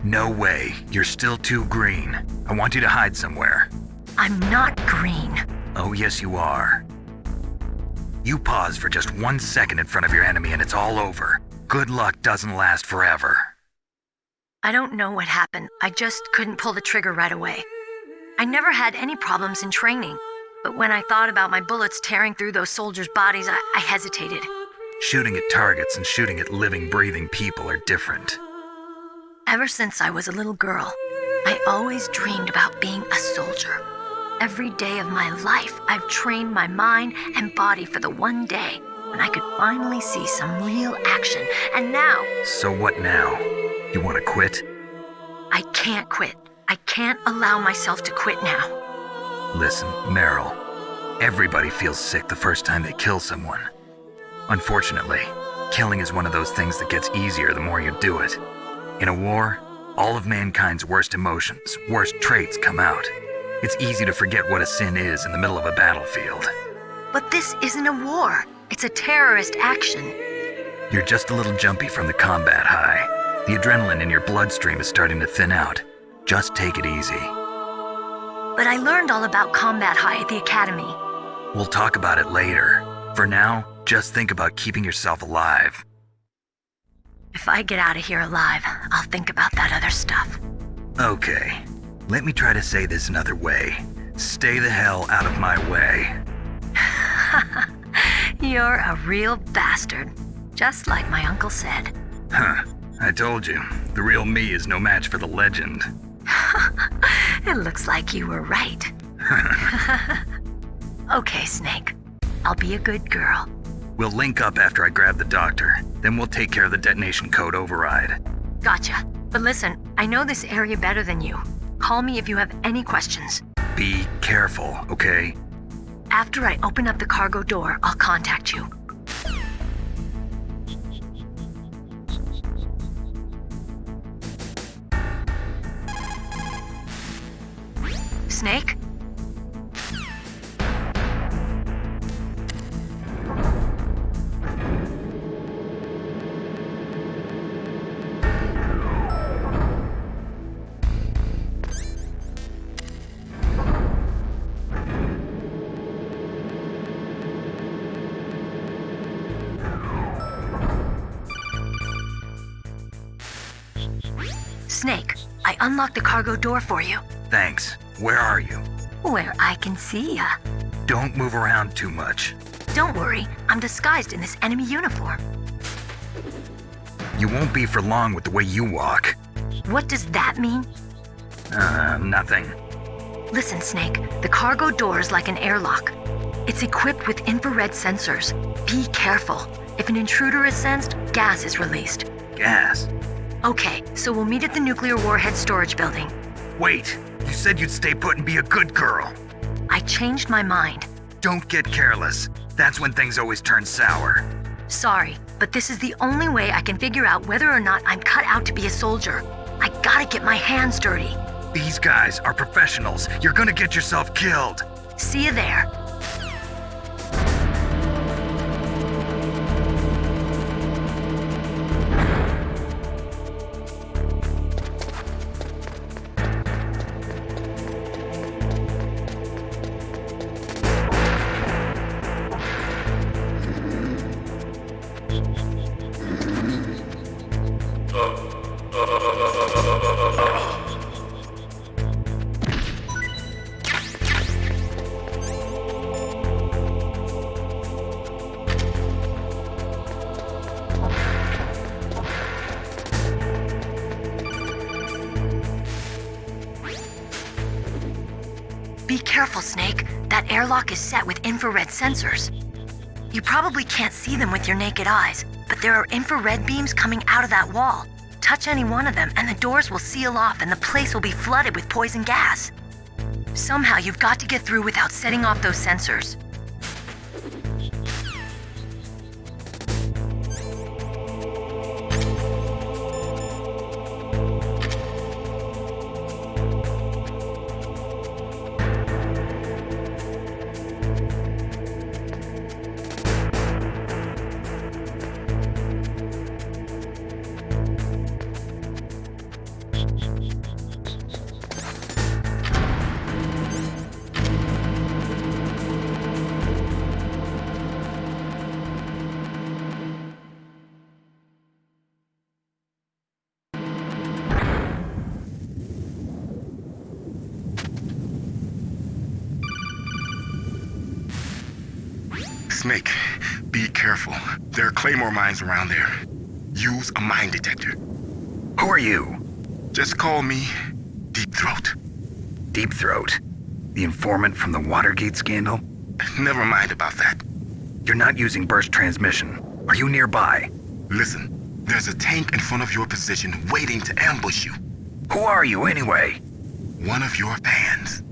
No way. You're still too green. I want you to hide somewhere. I'm not green. Oh, yes, you are. You pause for just 1 second in front of your enemy and it's all over. Good luck doesn't last forever. I don't know what happened. I just couldn't pull the trigger right away. I never had any problems in training, but when I thought about my bullets tearing through those soldiers' bodies, I hesitated. Shooting at targets and shooting at living, breathing people are different. Ever since I was a little girl, I always dreamed about being a soldier. Every day of my life, I've trained my mind and body for the one day when I could finally see some real action. And now... So what now? You want to quit? I can't quit. I can't allow myself to quit now. Listen, Meryl. Everybody feels sick the first time they kill someone. Unfortunately, killing is one of those things that gets easier the more you do it. In a war, all of mankind's worst emotions, worst traits come out. It's easy to forget what a sin is in the middle of a battlefield. But this isn't a war. It's a terrorist action. You're just a little jumpy from the combat high. The adrenaline in your bloodstream is starting to thin out. Just take it easy. But I learned all about combat high at the academy. We'll talk about it later. For now, just think about keeping yourself alive. If I get out of here alive, I'll think about that other stuff. Okay. Let me try to say this another way. Stay the hell out of my way. You're a real bastard. Just like my uncle said. Huh. I told you. The real me is no match for the legend. It looks like you were right. Okay, Snake. I'll be a good girl. We'll link up after I grab the doctor. Then we'll take care of the detonation code override. Gotcha. But listen, I know this area better than you. Call me if you have any questions. Be careful, okay? After I open up the cargo door, I'll contact you. Snake? Snake, I unlocked the cargo door for you. Thanks. Where are you? Where I can see ya. Don't move around too much. Don't worry, I'm disguised in this enemy uniform. You won't be for long with the way you walk. What does that mean? Nothing. Listen, Snake, the cargo door is like an airlock. It's equipped with infrared sensors. Be careful. If an intruder is sensed, gas is released. Gas? Okay, so we'll meet at the nuclear warhead storage building. Wait, you said you'd stay put and be a good girl. I changed my mind. Don't get careless. That's when things always turn sour. Sorry, but this is the only way I can figure out whether or not I'm cut out to be a soldier. I gotta get my hands dirty. These guys are professionals. You're gonna get yourself killed. See you there. Be careful, Snake. That airlock is set with infrared sensors. You probably can't see them with your naked eyes, but there are infrared beams coming out of that wall. Touch any one of them and the doors will seal off and the place will be flooded with poison gas. Somehow you've got to get through without setting off those sensors. Snake, be careful. There are claymore mines around there. Use a mine detector. Who are you? Just call me Deep Throat. Deep Throat? The informant from the Watergate scandal? Never mind about that. You're not using burst transmission. Are you nearby? Listen, there's a tank in front of your position waiting to ambush you. Who are you anyway? One of your fans.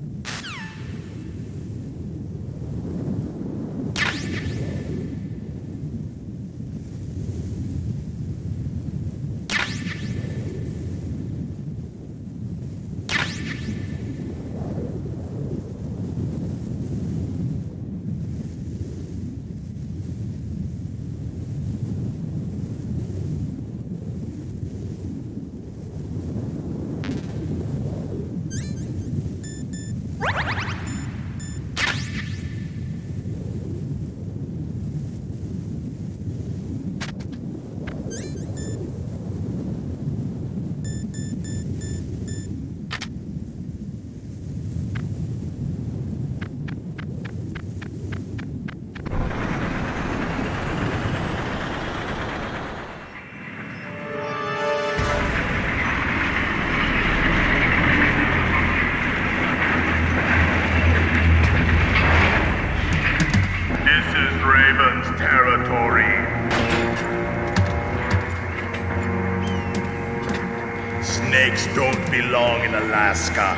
Snakes don't belong in Alaska.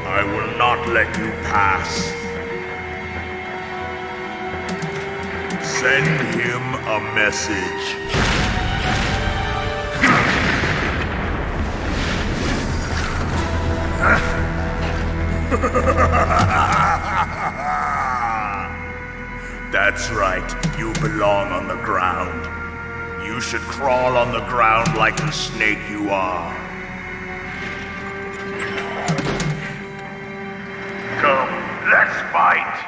I will not let you pass. Send him a message. That's right, you belong on the ground. You should crawl on the ground like the snake you are. Come, let's fight!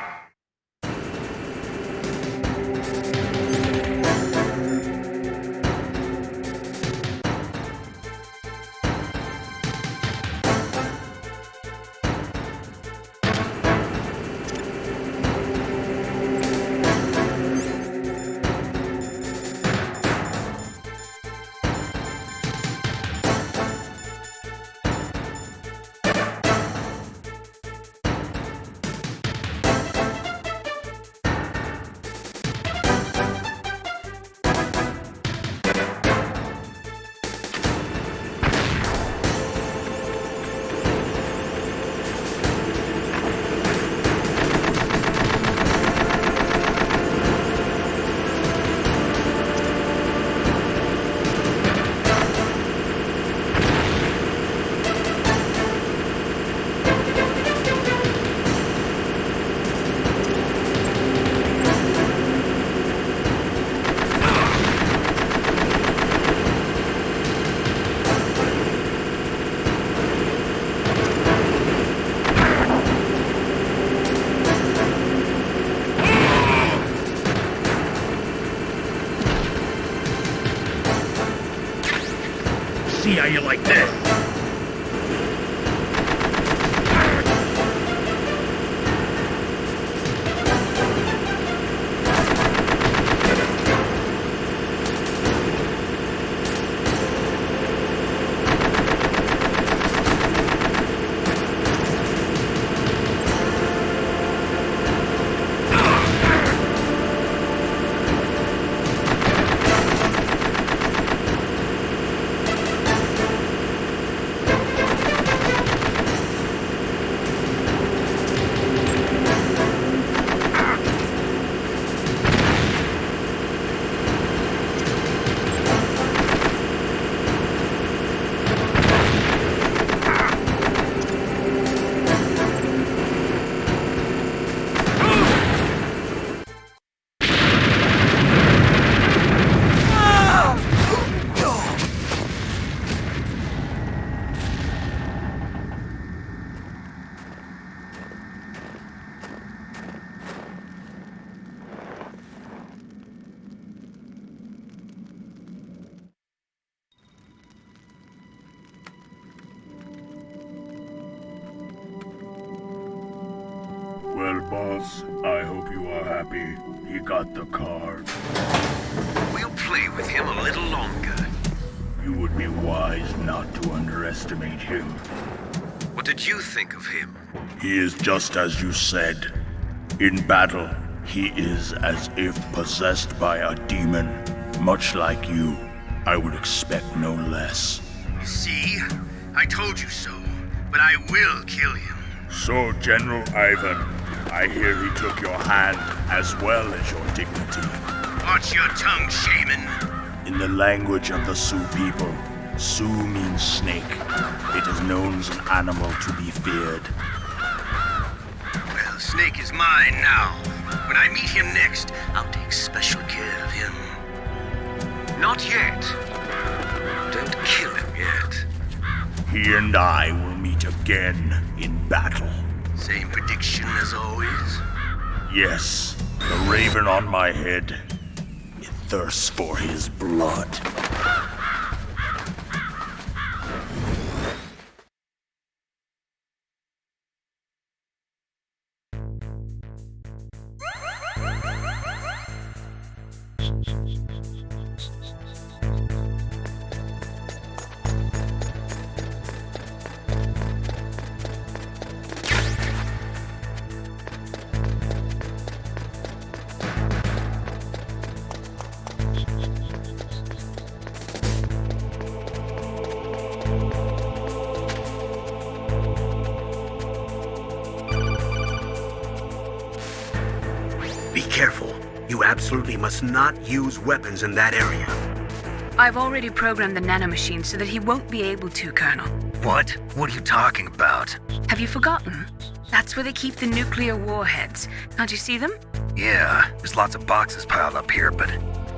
See how you like this. Well, boss, I hope you are happy. He got the card. We'll play with him a little longer. You would be wise not to underestimate him. What did you think of him? He is just as you said. In battle, he is as if possessed by a demon. Much like you, I would expect no less. See? I told you so. But I will kill him. So, General Ivan, I hear he took your hand as well as your dignity. Watch your tongue, shaman. In the language of the Sioux people, Sioux means snake. It is known as an animal to be feared. Well, Snake is mine now. When I meet him next, I'll take special care of him. Not yet. Don't kill him yet. He and I will meet again in battle. Same prediction as always? Yes, the raven on my head. It thirsts for his blood. Be careful. You absolutely must not use weapons in that area. I've already programmed the nanomachine so that he won't be able to, Colonel. What? What are you talking about? Have you forgotten? That's where they keep the nuclear warheads. Can't you see them? Yeah, there's lots of boxes piled up here, but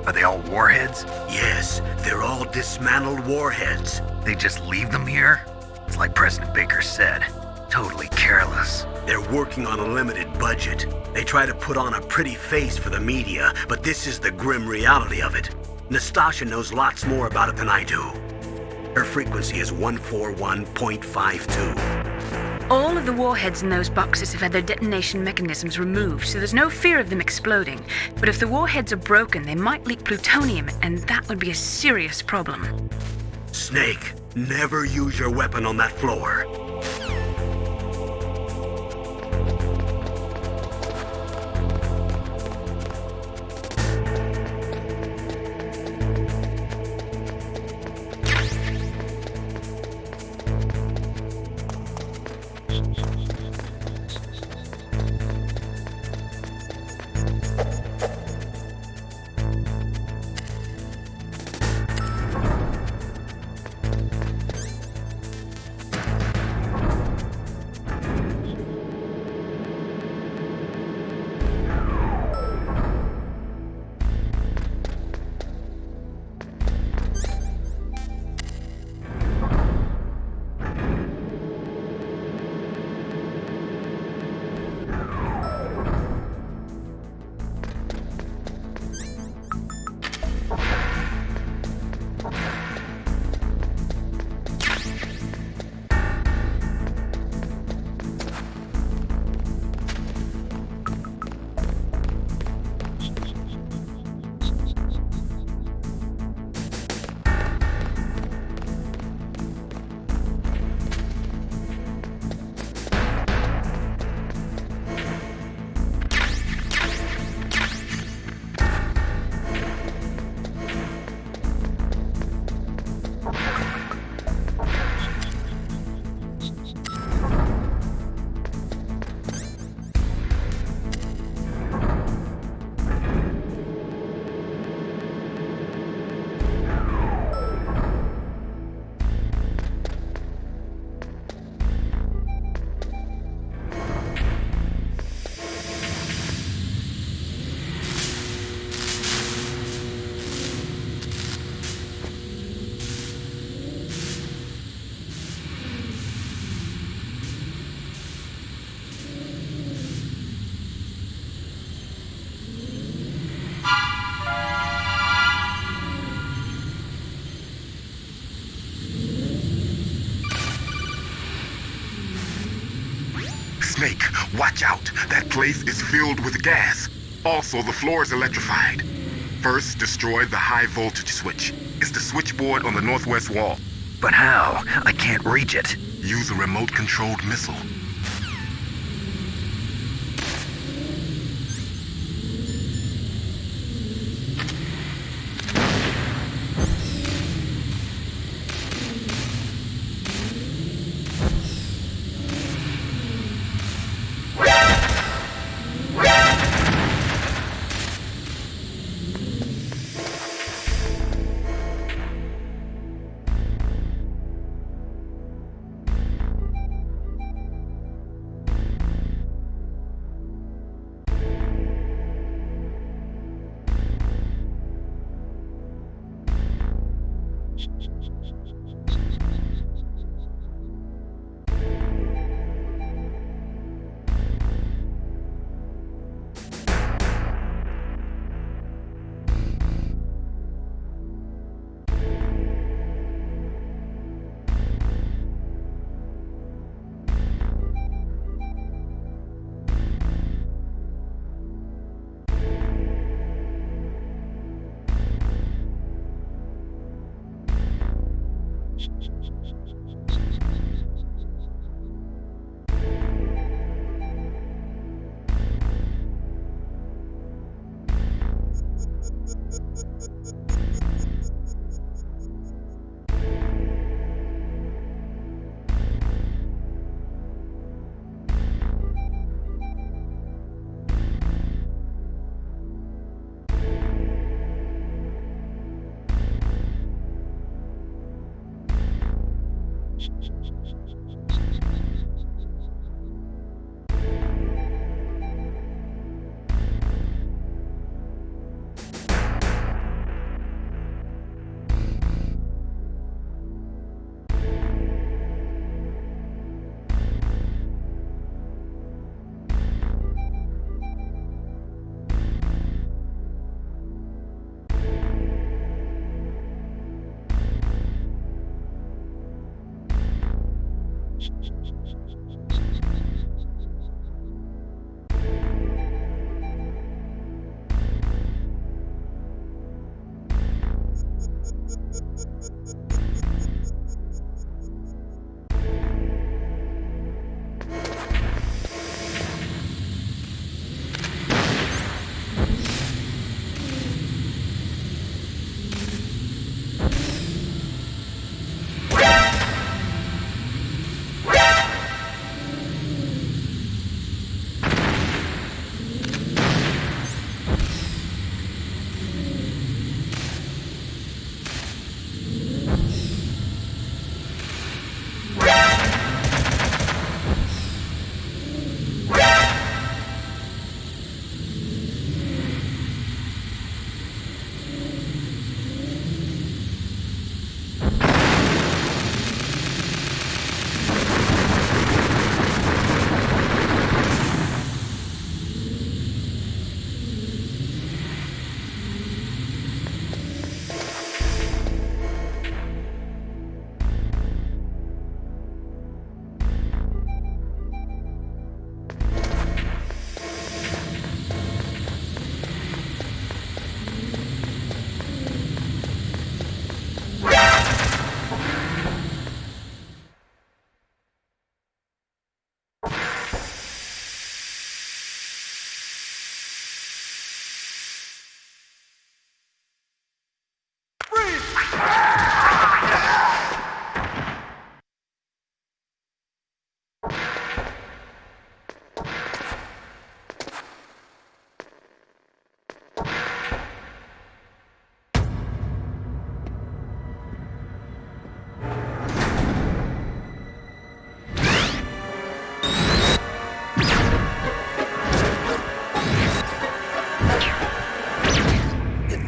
are they all warheads? Yes, they're all dismantled warheads. They just leave them here? It's like President Baker said, totally careless. They're working on a limited budget. They try to put on a pretty face for the media, but this is the grim reality of it. Nastasha knows lots more about it than I do. Her frequency is 141.52. All of the warheads in those boxes have had their detonation mechanisms removed, so there's no fear of them exploding. But if the warheads are broken, they might leak plutonium, and that would be a serious problem. Snake, never use your weapon on that floor. Snake, watch out. That place is filled with gas. Also, the floor is electrified. First, destroy the high voltage switch. It's the switchboard on the northwest wall. But how? I can't reach it. Use a remote-controlled missile.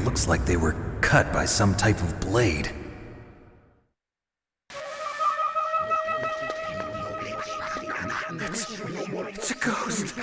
Looks like they were cut by some type of blade. It's a ghost.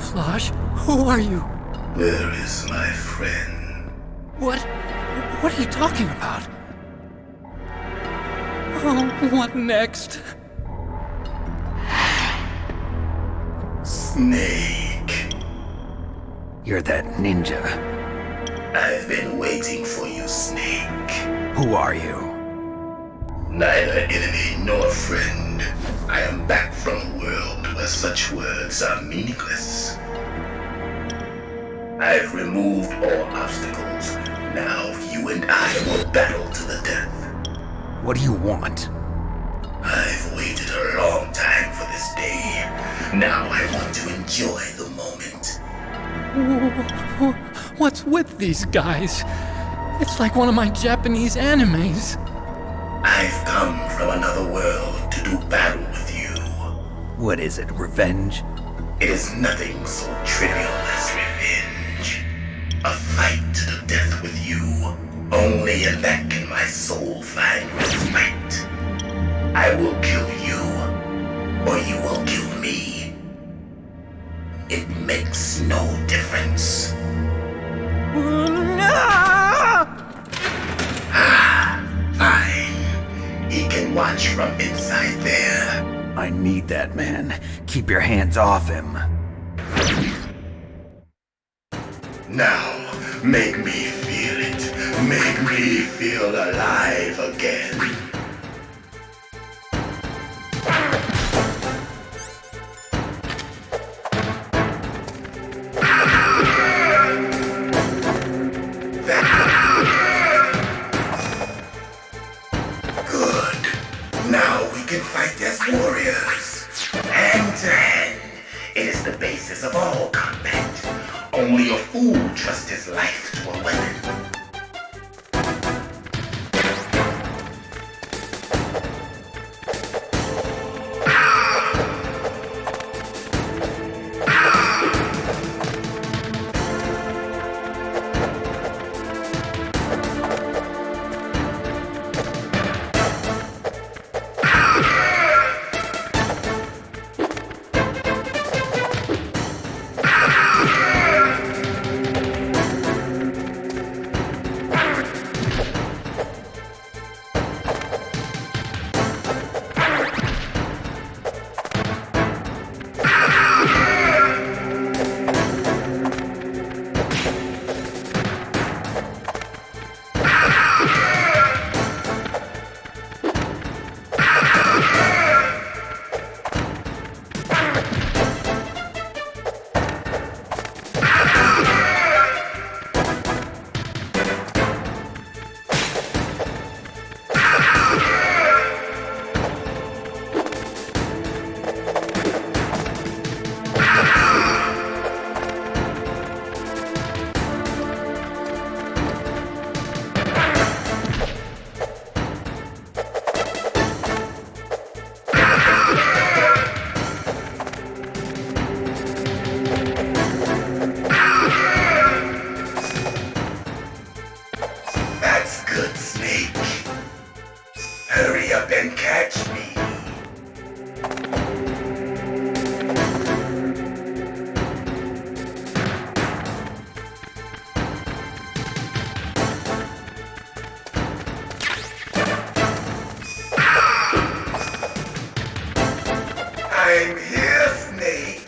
Camouflage? Who are you? Where is my friend? What are you talking about? Oh, what next? Snake. You're that ninja. I've been waiting for you, Snake. Who are you? Neither enemy nor friend. I am back from a world where such words are meaningless. I've removed all obstacles. Now you and I will battle to the death. What do you want? I've waited a long time for this day. Now I want to enjoy the moment. What's with these guys? It's like one of my Japanese animes. I've come from another world to do battle with you. What is it, revenge? It is nothing so trivial as revenge. A fight to the death with you. Only in that can my soul find respite. I will kill you, or you will kill me. It makes no difference. Fine. He can watch from inside there. I need that man. Keep your hands off him. Now, make me feel it. Make me feel alive again. Good. Now we can fight as warriors. Hand to hand. It is the basis of all combat. Only a fool trusts his life to a weapon. I'm here, Snake.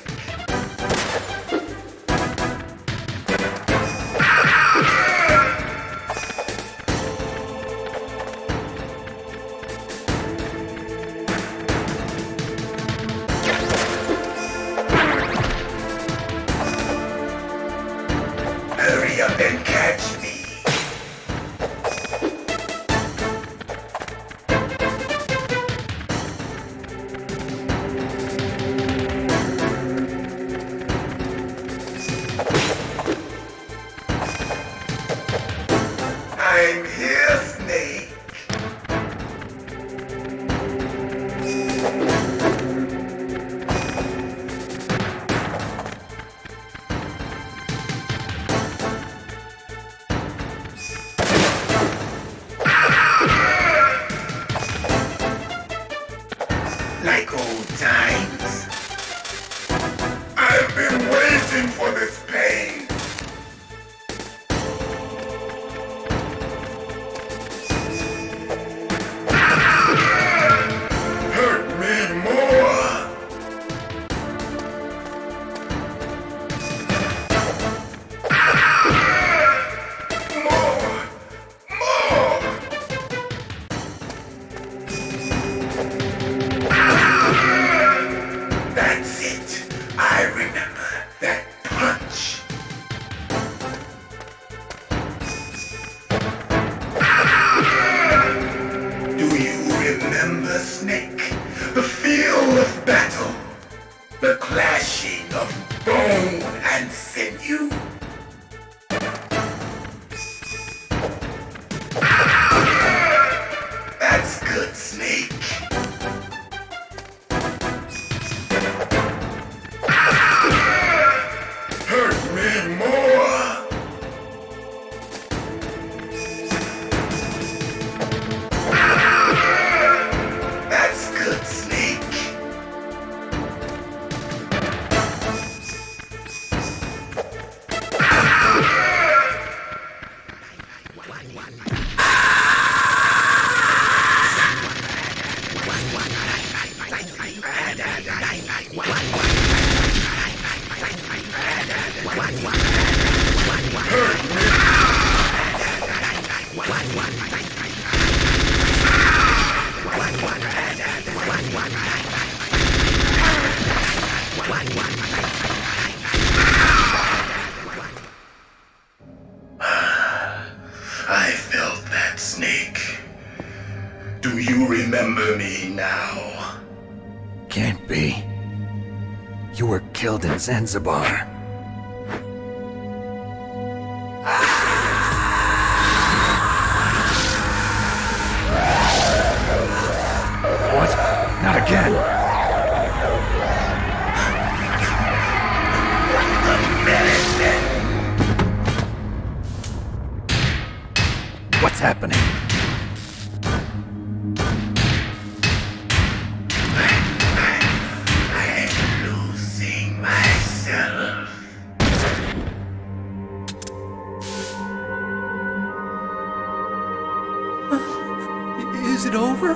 Snake. The feel of battle. The clashing of bone and sinew. That's good, Snake. Hurt me more. That's good, Snake. I felt that, Snake. Do you remember me now? Can't be. You were killed in Zanzibar. What? Not again. What's happening? I'm losing myself. Is it over?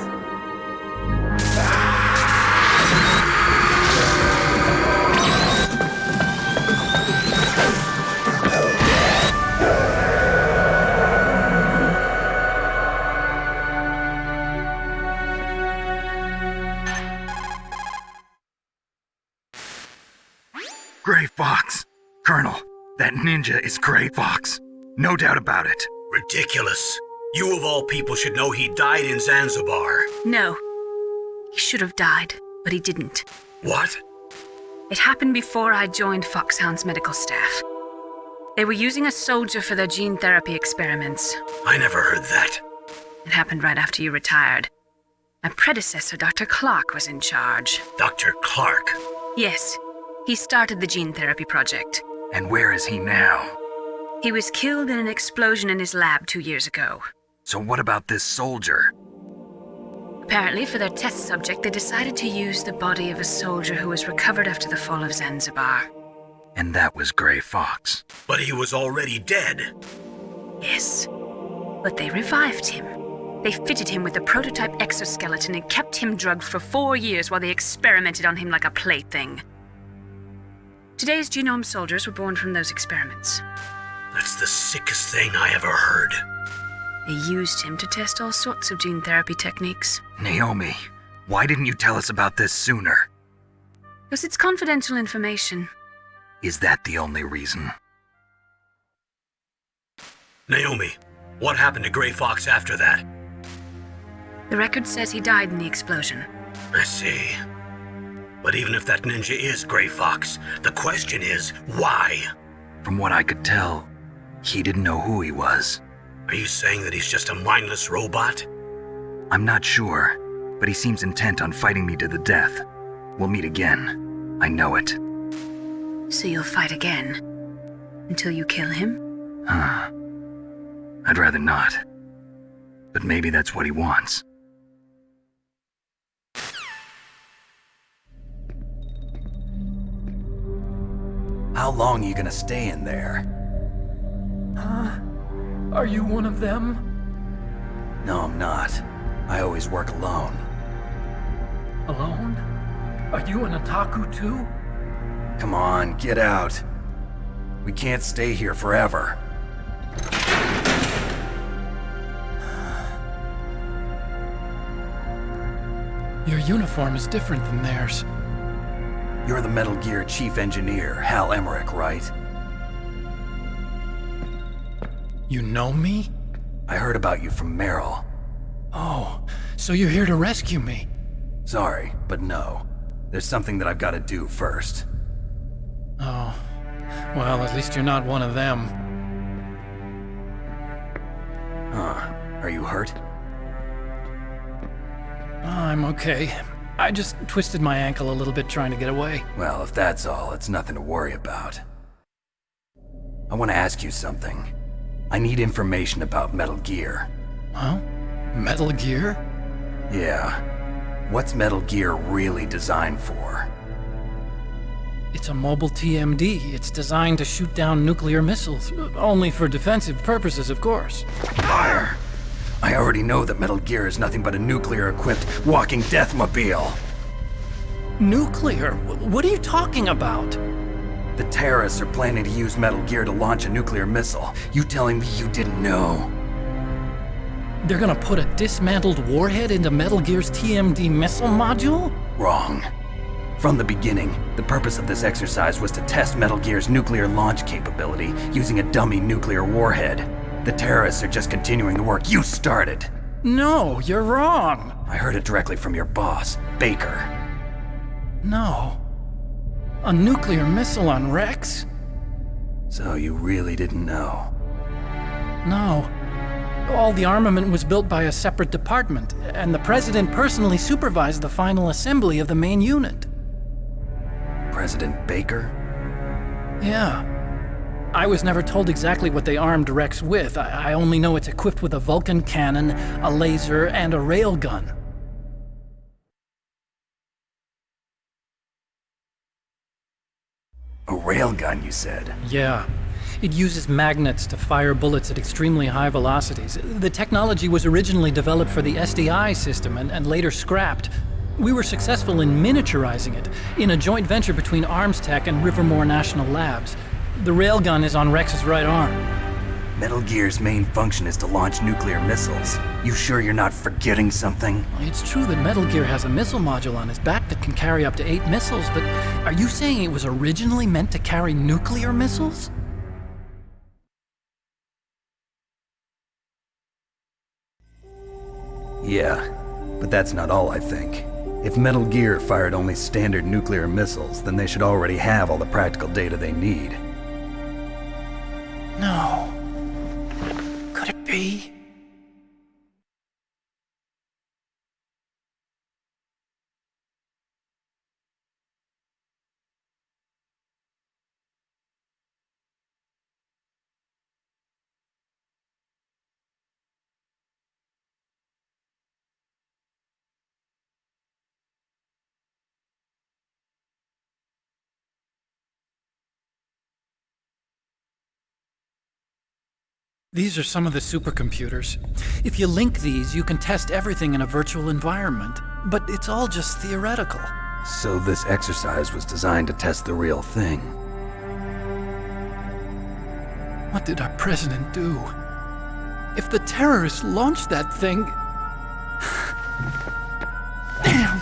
Gray Fox. Colonel, that ninja is Gray Fox. No doubt about it. Ridiculous. You of all people should know he died in Zanzibar. No. He should have died, but he didn't. What? It happened before I joined Foxhound's medical staff. They were using a soldier for their gene therapy experiments. I never heard that. It happened right after you retired. My predecessor, Dr. Clark, was in charge. Dr. Clark? Yes. He started the gene therapy project. And where is he now? He was killed in an explosion in his lab 2 years ago. So what about this soldier? Apparently, for their test subject, they decided to use the body of a soldier who was recovered after the fall of Zanzibar. And that was Gray Fox. But he was already dead. Yes. But they revived him. They fitted him with a prototype exoskeleton and kept him drugged for 4 years while they experimented on him like a plaything. Today's genome soldiers were born from those experiments. That's the sickest thing I ever heard. They used him to test all sorts of gene therapy techniques. Naomi, why didn't you tell us about this sooner? Because it's confidential information. Is that the only reason? Naomi, what happened to Gray Fox after that? The record says he died in the explosion. I see. But even if that ninja is Gray Fox, the question is, why? From what I could tell, he didn't know who he was. Are you saying that he's just a mindless robot? I'm not sure, but he seems intent on fighting me to the death. We'll meet again. I know it. So you'll fight again? Until you kill him? I'd rather not. But maybe that's what he wants. How long are you gonna stay in there? Huh? Are you one of them? No, I'm not. I always work alone. Alone? Are you an otaku too? Come on, get out. We can't stay here forever. Your uniform is different than theirs. You're the Metal Gear Chief Engineer, Hal Emmerich, right? You know me? I heard about you from Meryl. Oh, so you're here to rescue me? Sorry, but no. There's something that I've got to do first. Oh. Well, at least you're not one of them. Huh. Are you hurt? I'm okay. I just twisted my ankle a little bit trying to get away. Well, if that's all, it's nothing to worry about. I want to ask you something. I need information about Metal Gear. Huh? Metal Gear? Yeah. What's Metal Gear really designed for? It's a mobile TMD. It's designed to shoot down nuclear missiles. Only for defensive purposes, of course. Fire! I already know that Metal Gear is nothing but a nuclear-equipped walking deathmobile. Nuclear? What are you talking about? The terrorists are planning to use Metal Gear to launch a nuclear missile. You telling me you didn't know? They're gonna put a dismantled warhead into Metal Gear's TMD missile module? Wrong. From the beginning, the purpose of this exercise was to test Metal Gear's nuclear launch capability using a dummy nuclear warhead. The terrorists are just continuing the work you started. No, you're wrong. I heard it directly from your boss, Baker. No. A nuclear missile on Rex? So you really didn't know? No. All the armament was built by a separate department, and the president personally supervised the final assembly of the main unit. President Baker? Yeah. I was never told exactly what they armed Rex with. I only know it's equipped with a Vulcan cannon, a laser, and a railgun. A railgun, you said? Yeah. It uses magnets to fire bullets at extremely high velocities. The technology was originally developed for the SDI system and later scrapped. We were successful in miniaturizing it in a joint venture between Arms Tech and Rivermore National Labs. The railgun is on Rex's right arm. Metal Gear's main function is to launch nuclear missiles. You sure you're not forgetting something? It's true that Metal Gear has a missile module on his back that can carry up to 8 missiles, but are you saying it was originally meant to carry nuclear missiles? Yeah, but that's not all I think. If Metal Gear fired only standard nuclear missiles, then they should already have all the practical data they need. No. Could it be? These are some of the supercomputers. If you link these, you can test everything in a virtual environment. But it's all just theoretical. So this exercise was designed to test the real thing. What did our president do? If the terrorists launched that thing... Damn!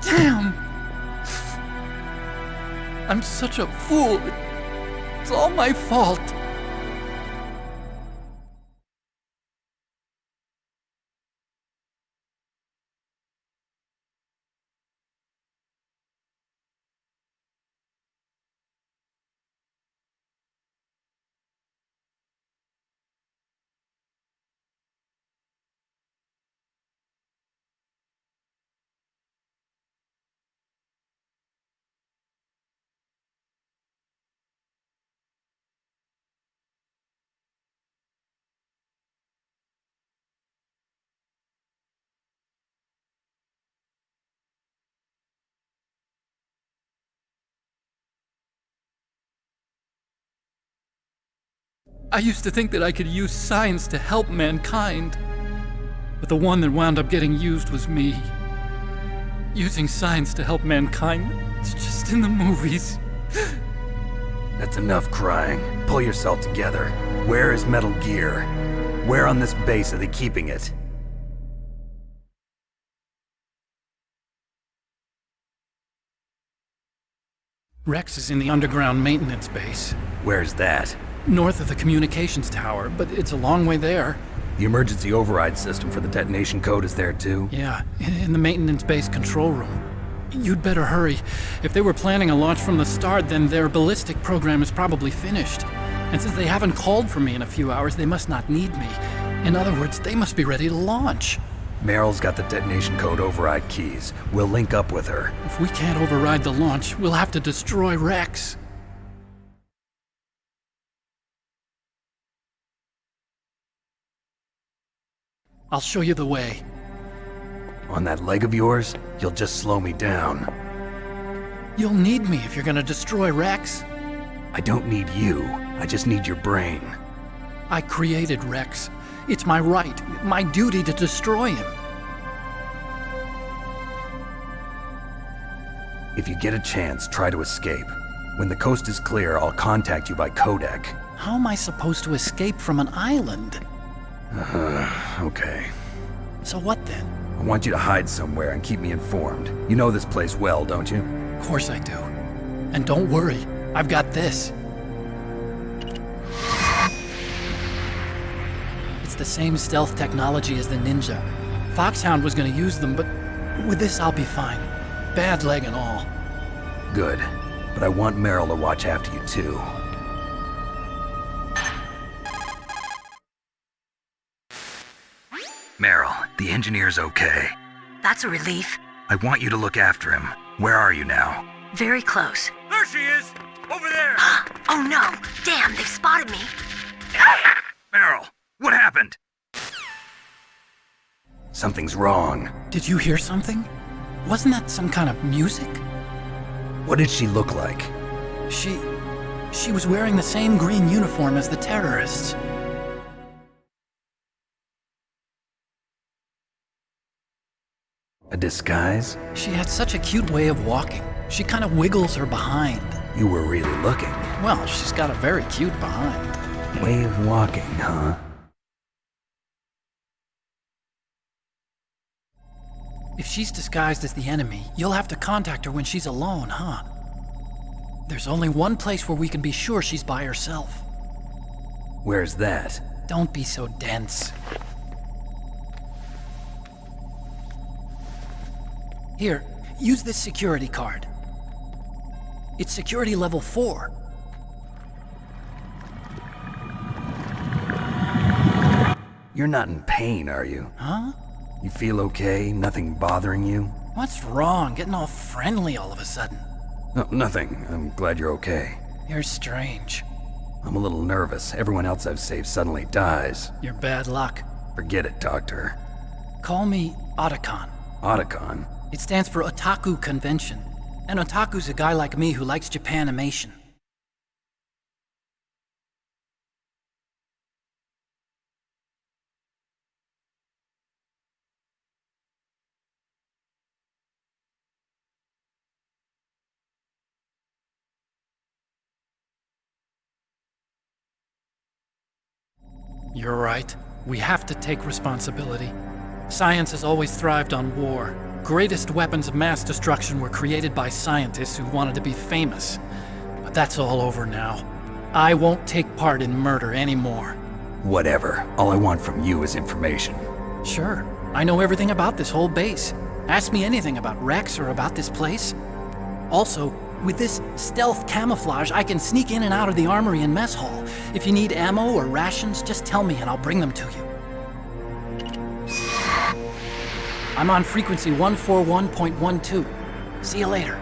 Damn! I'm such a fool. It's all my fault. I used to think that I could use science to help mankind. But the one that wound up getting used was me. Using science to help mankind, it's just in the movies. That's enough crying. Pull yourself together. Where is Metal Gear? Where on this base are they keeping it? Rex is in the underground maintenance base. Where's that? North of the communications tower, but it's a long way there. The emergency override system for the detonation code is there too? Yeah, in the maintenance base control room. You'd better hurry. If they were planning a launch from the start, then their ballistic program is probably finished. And since they haven't called for me in a few hours, they must not need me. In other words, they must be ready to launch. Meryl's got the detonation code override keys. We'll link up with her. If we can't override the launch, we'll have to destroy Rex. I'll show you the way. On that leg of yours, you'll just slow me down. You'll need me if you're gonna destroy Rex. I don't need you. I just need your brain. I created Rex. It's my right, my duty to destroy him. If you get a chance, try to escape. When the coast is clear, I'll contact you by codec. How am I supposed to escape from an island? Okay. So what then? I want you to hide somewhere and keep me informed. You know this place well, don't you? Of course I do. And don't worry, I've got this. It's the same stealth technology as the Ninja. Foxhound was gonna use them, but with this I'll be fine. Bad leg and all. Good. But I want Meryl to watch after you too. Meryl, the engineer's okay. That's a relief. I want you to look after him. Where are you now? Very close. There she is! Over there! Oh no! Damn, they've spotted me. Meryl, what happened? Something's wrong. Did you hear something? Wasn't that some kind of music? What did she look like? She was wearing the same green uniform as the terrorists. A disguise? She had such a cute way of walking. She kind of wiggles her behind. You were really looking. Well, she's got a very cute behind. Way of walking, huh? If she's disguised as the enemy, you'll have to contact her when she's alone, huh? There's only one place where we can be sure she's by herself. Where's that? Don't be so dense. Here, use this security card. It's security level 4. You're not in pain, are you? Huh? You feel okay? Nothing bothering you? What's wrong? Getting all friendly all of a sudden. No, nothing. I'm glad you're okay. You're strange. I'm a little nervous. Everyone else I've saved suddenly dies. You're bad luck. Forget it, Doctor. Call me Otacon. Otacon? It stands for Otaku Convention. An otaku's a guy like me who likes Japanimation. You're right. We have to take responsibility. Science has always thrived on war. Greatest weapons of mass destruction were created by scientists who wanted to be famous. But that's all over now. I won't take part in murder anymore. Whatever. All I want from you is information. Sure. I know everything about this whole base. Ask me anything about Rex or about this place. Also, with this stealth camouflage, I can sneak in and out of the armory and mess hall. If you need ammo or rations, just tell me and I'll bring them to you. I'm on frequency 141.12. See you later.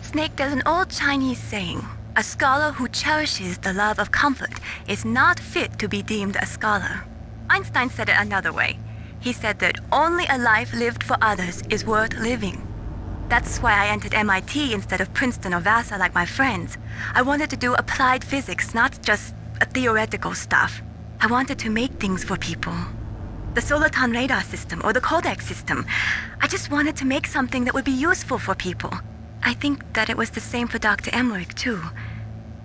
Snake, there's an old Chinese saying, a scholar who cherishes the love of comfort is not fit to be deemed a scholar. Einstein said it another way. He said that only a life lived for others is worth living. That's why I entered MIT instead of Princeton or Vassar like my friends. I wanted to do applied physics, not just theoretical stuff. I wanted to make things for people. The Soliton radar system or the codec system. I just wanted to make something that would be useful for people. I think that it was the same for Dr. Emmerich, too.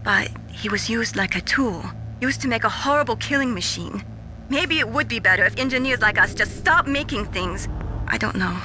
But he was used like a tool, used to make a horrible killing machine. Maybe it would be better if engineers like us just stopped making things. I don't know.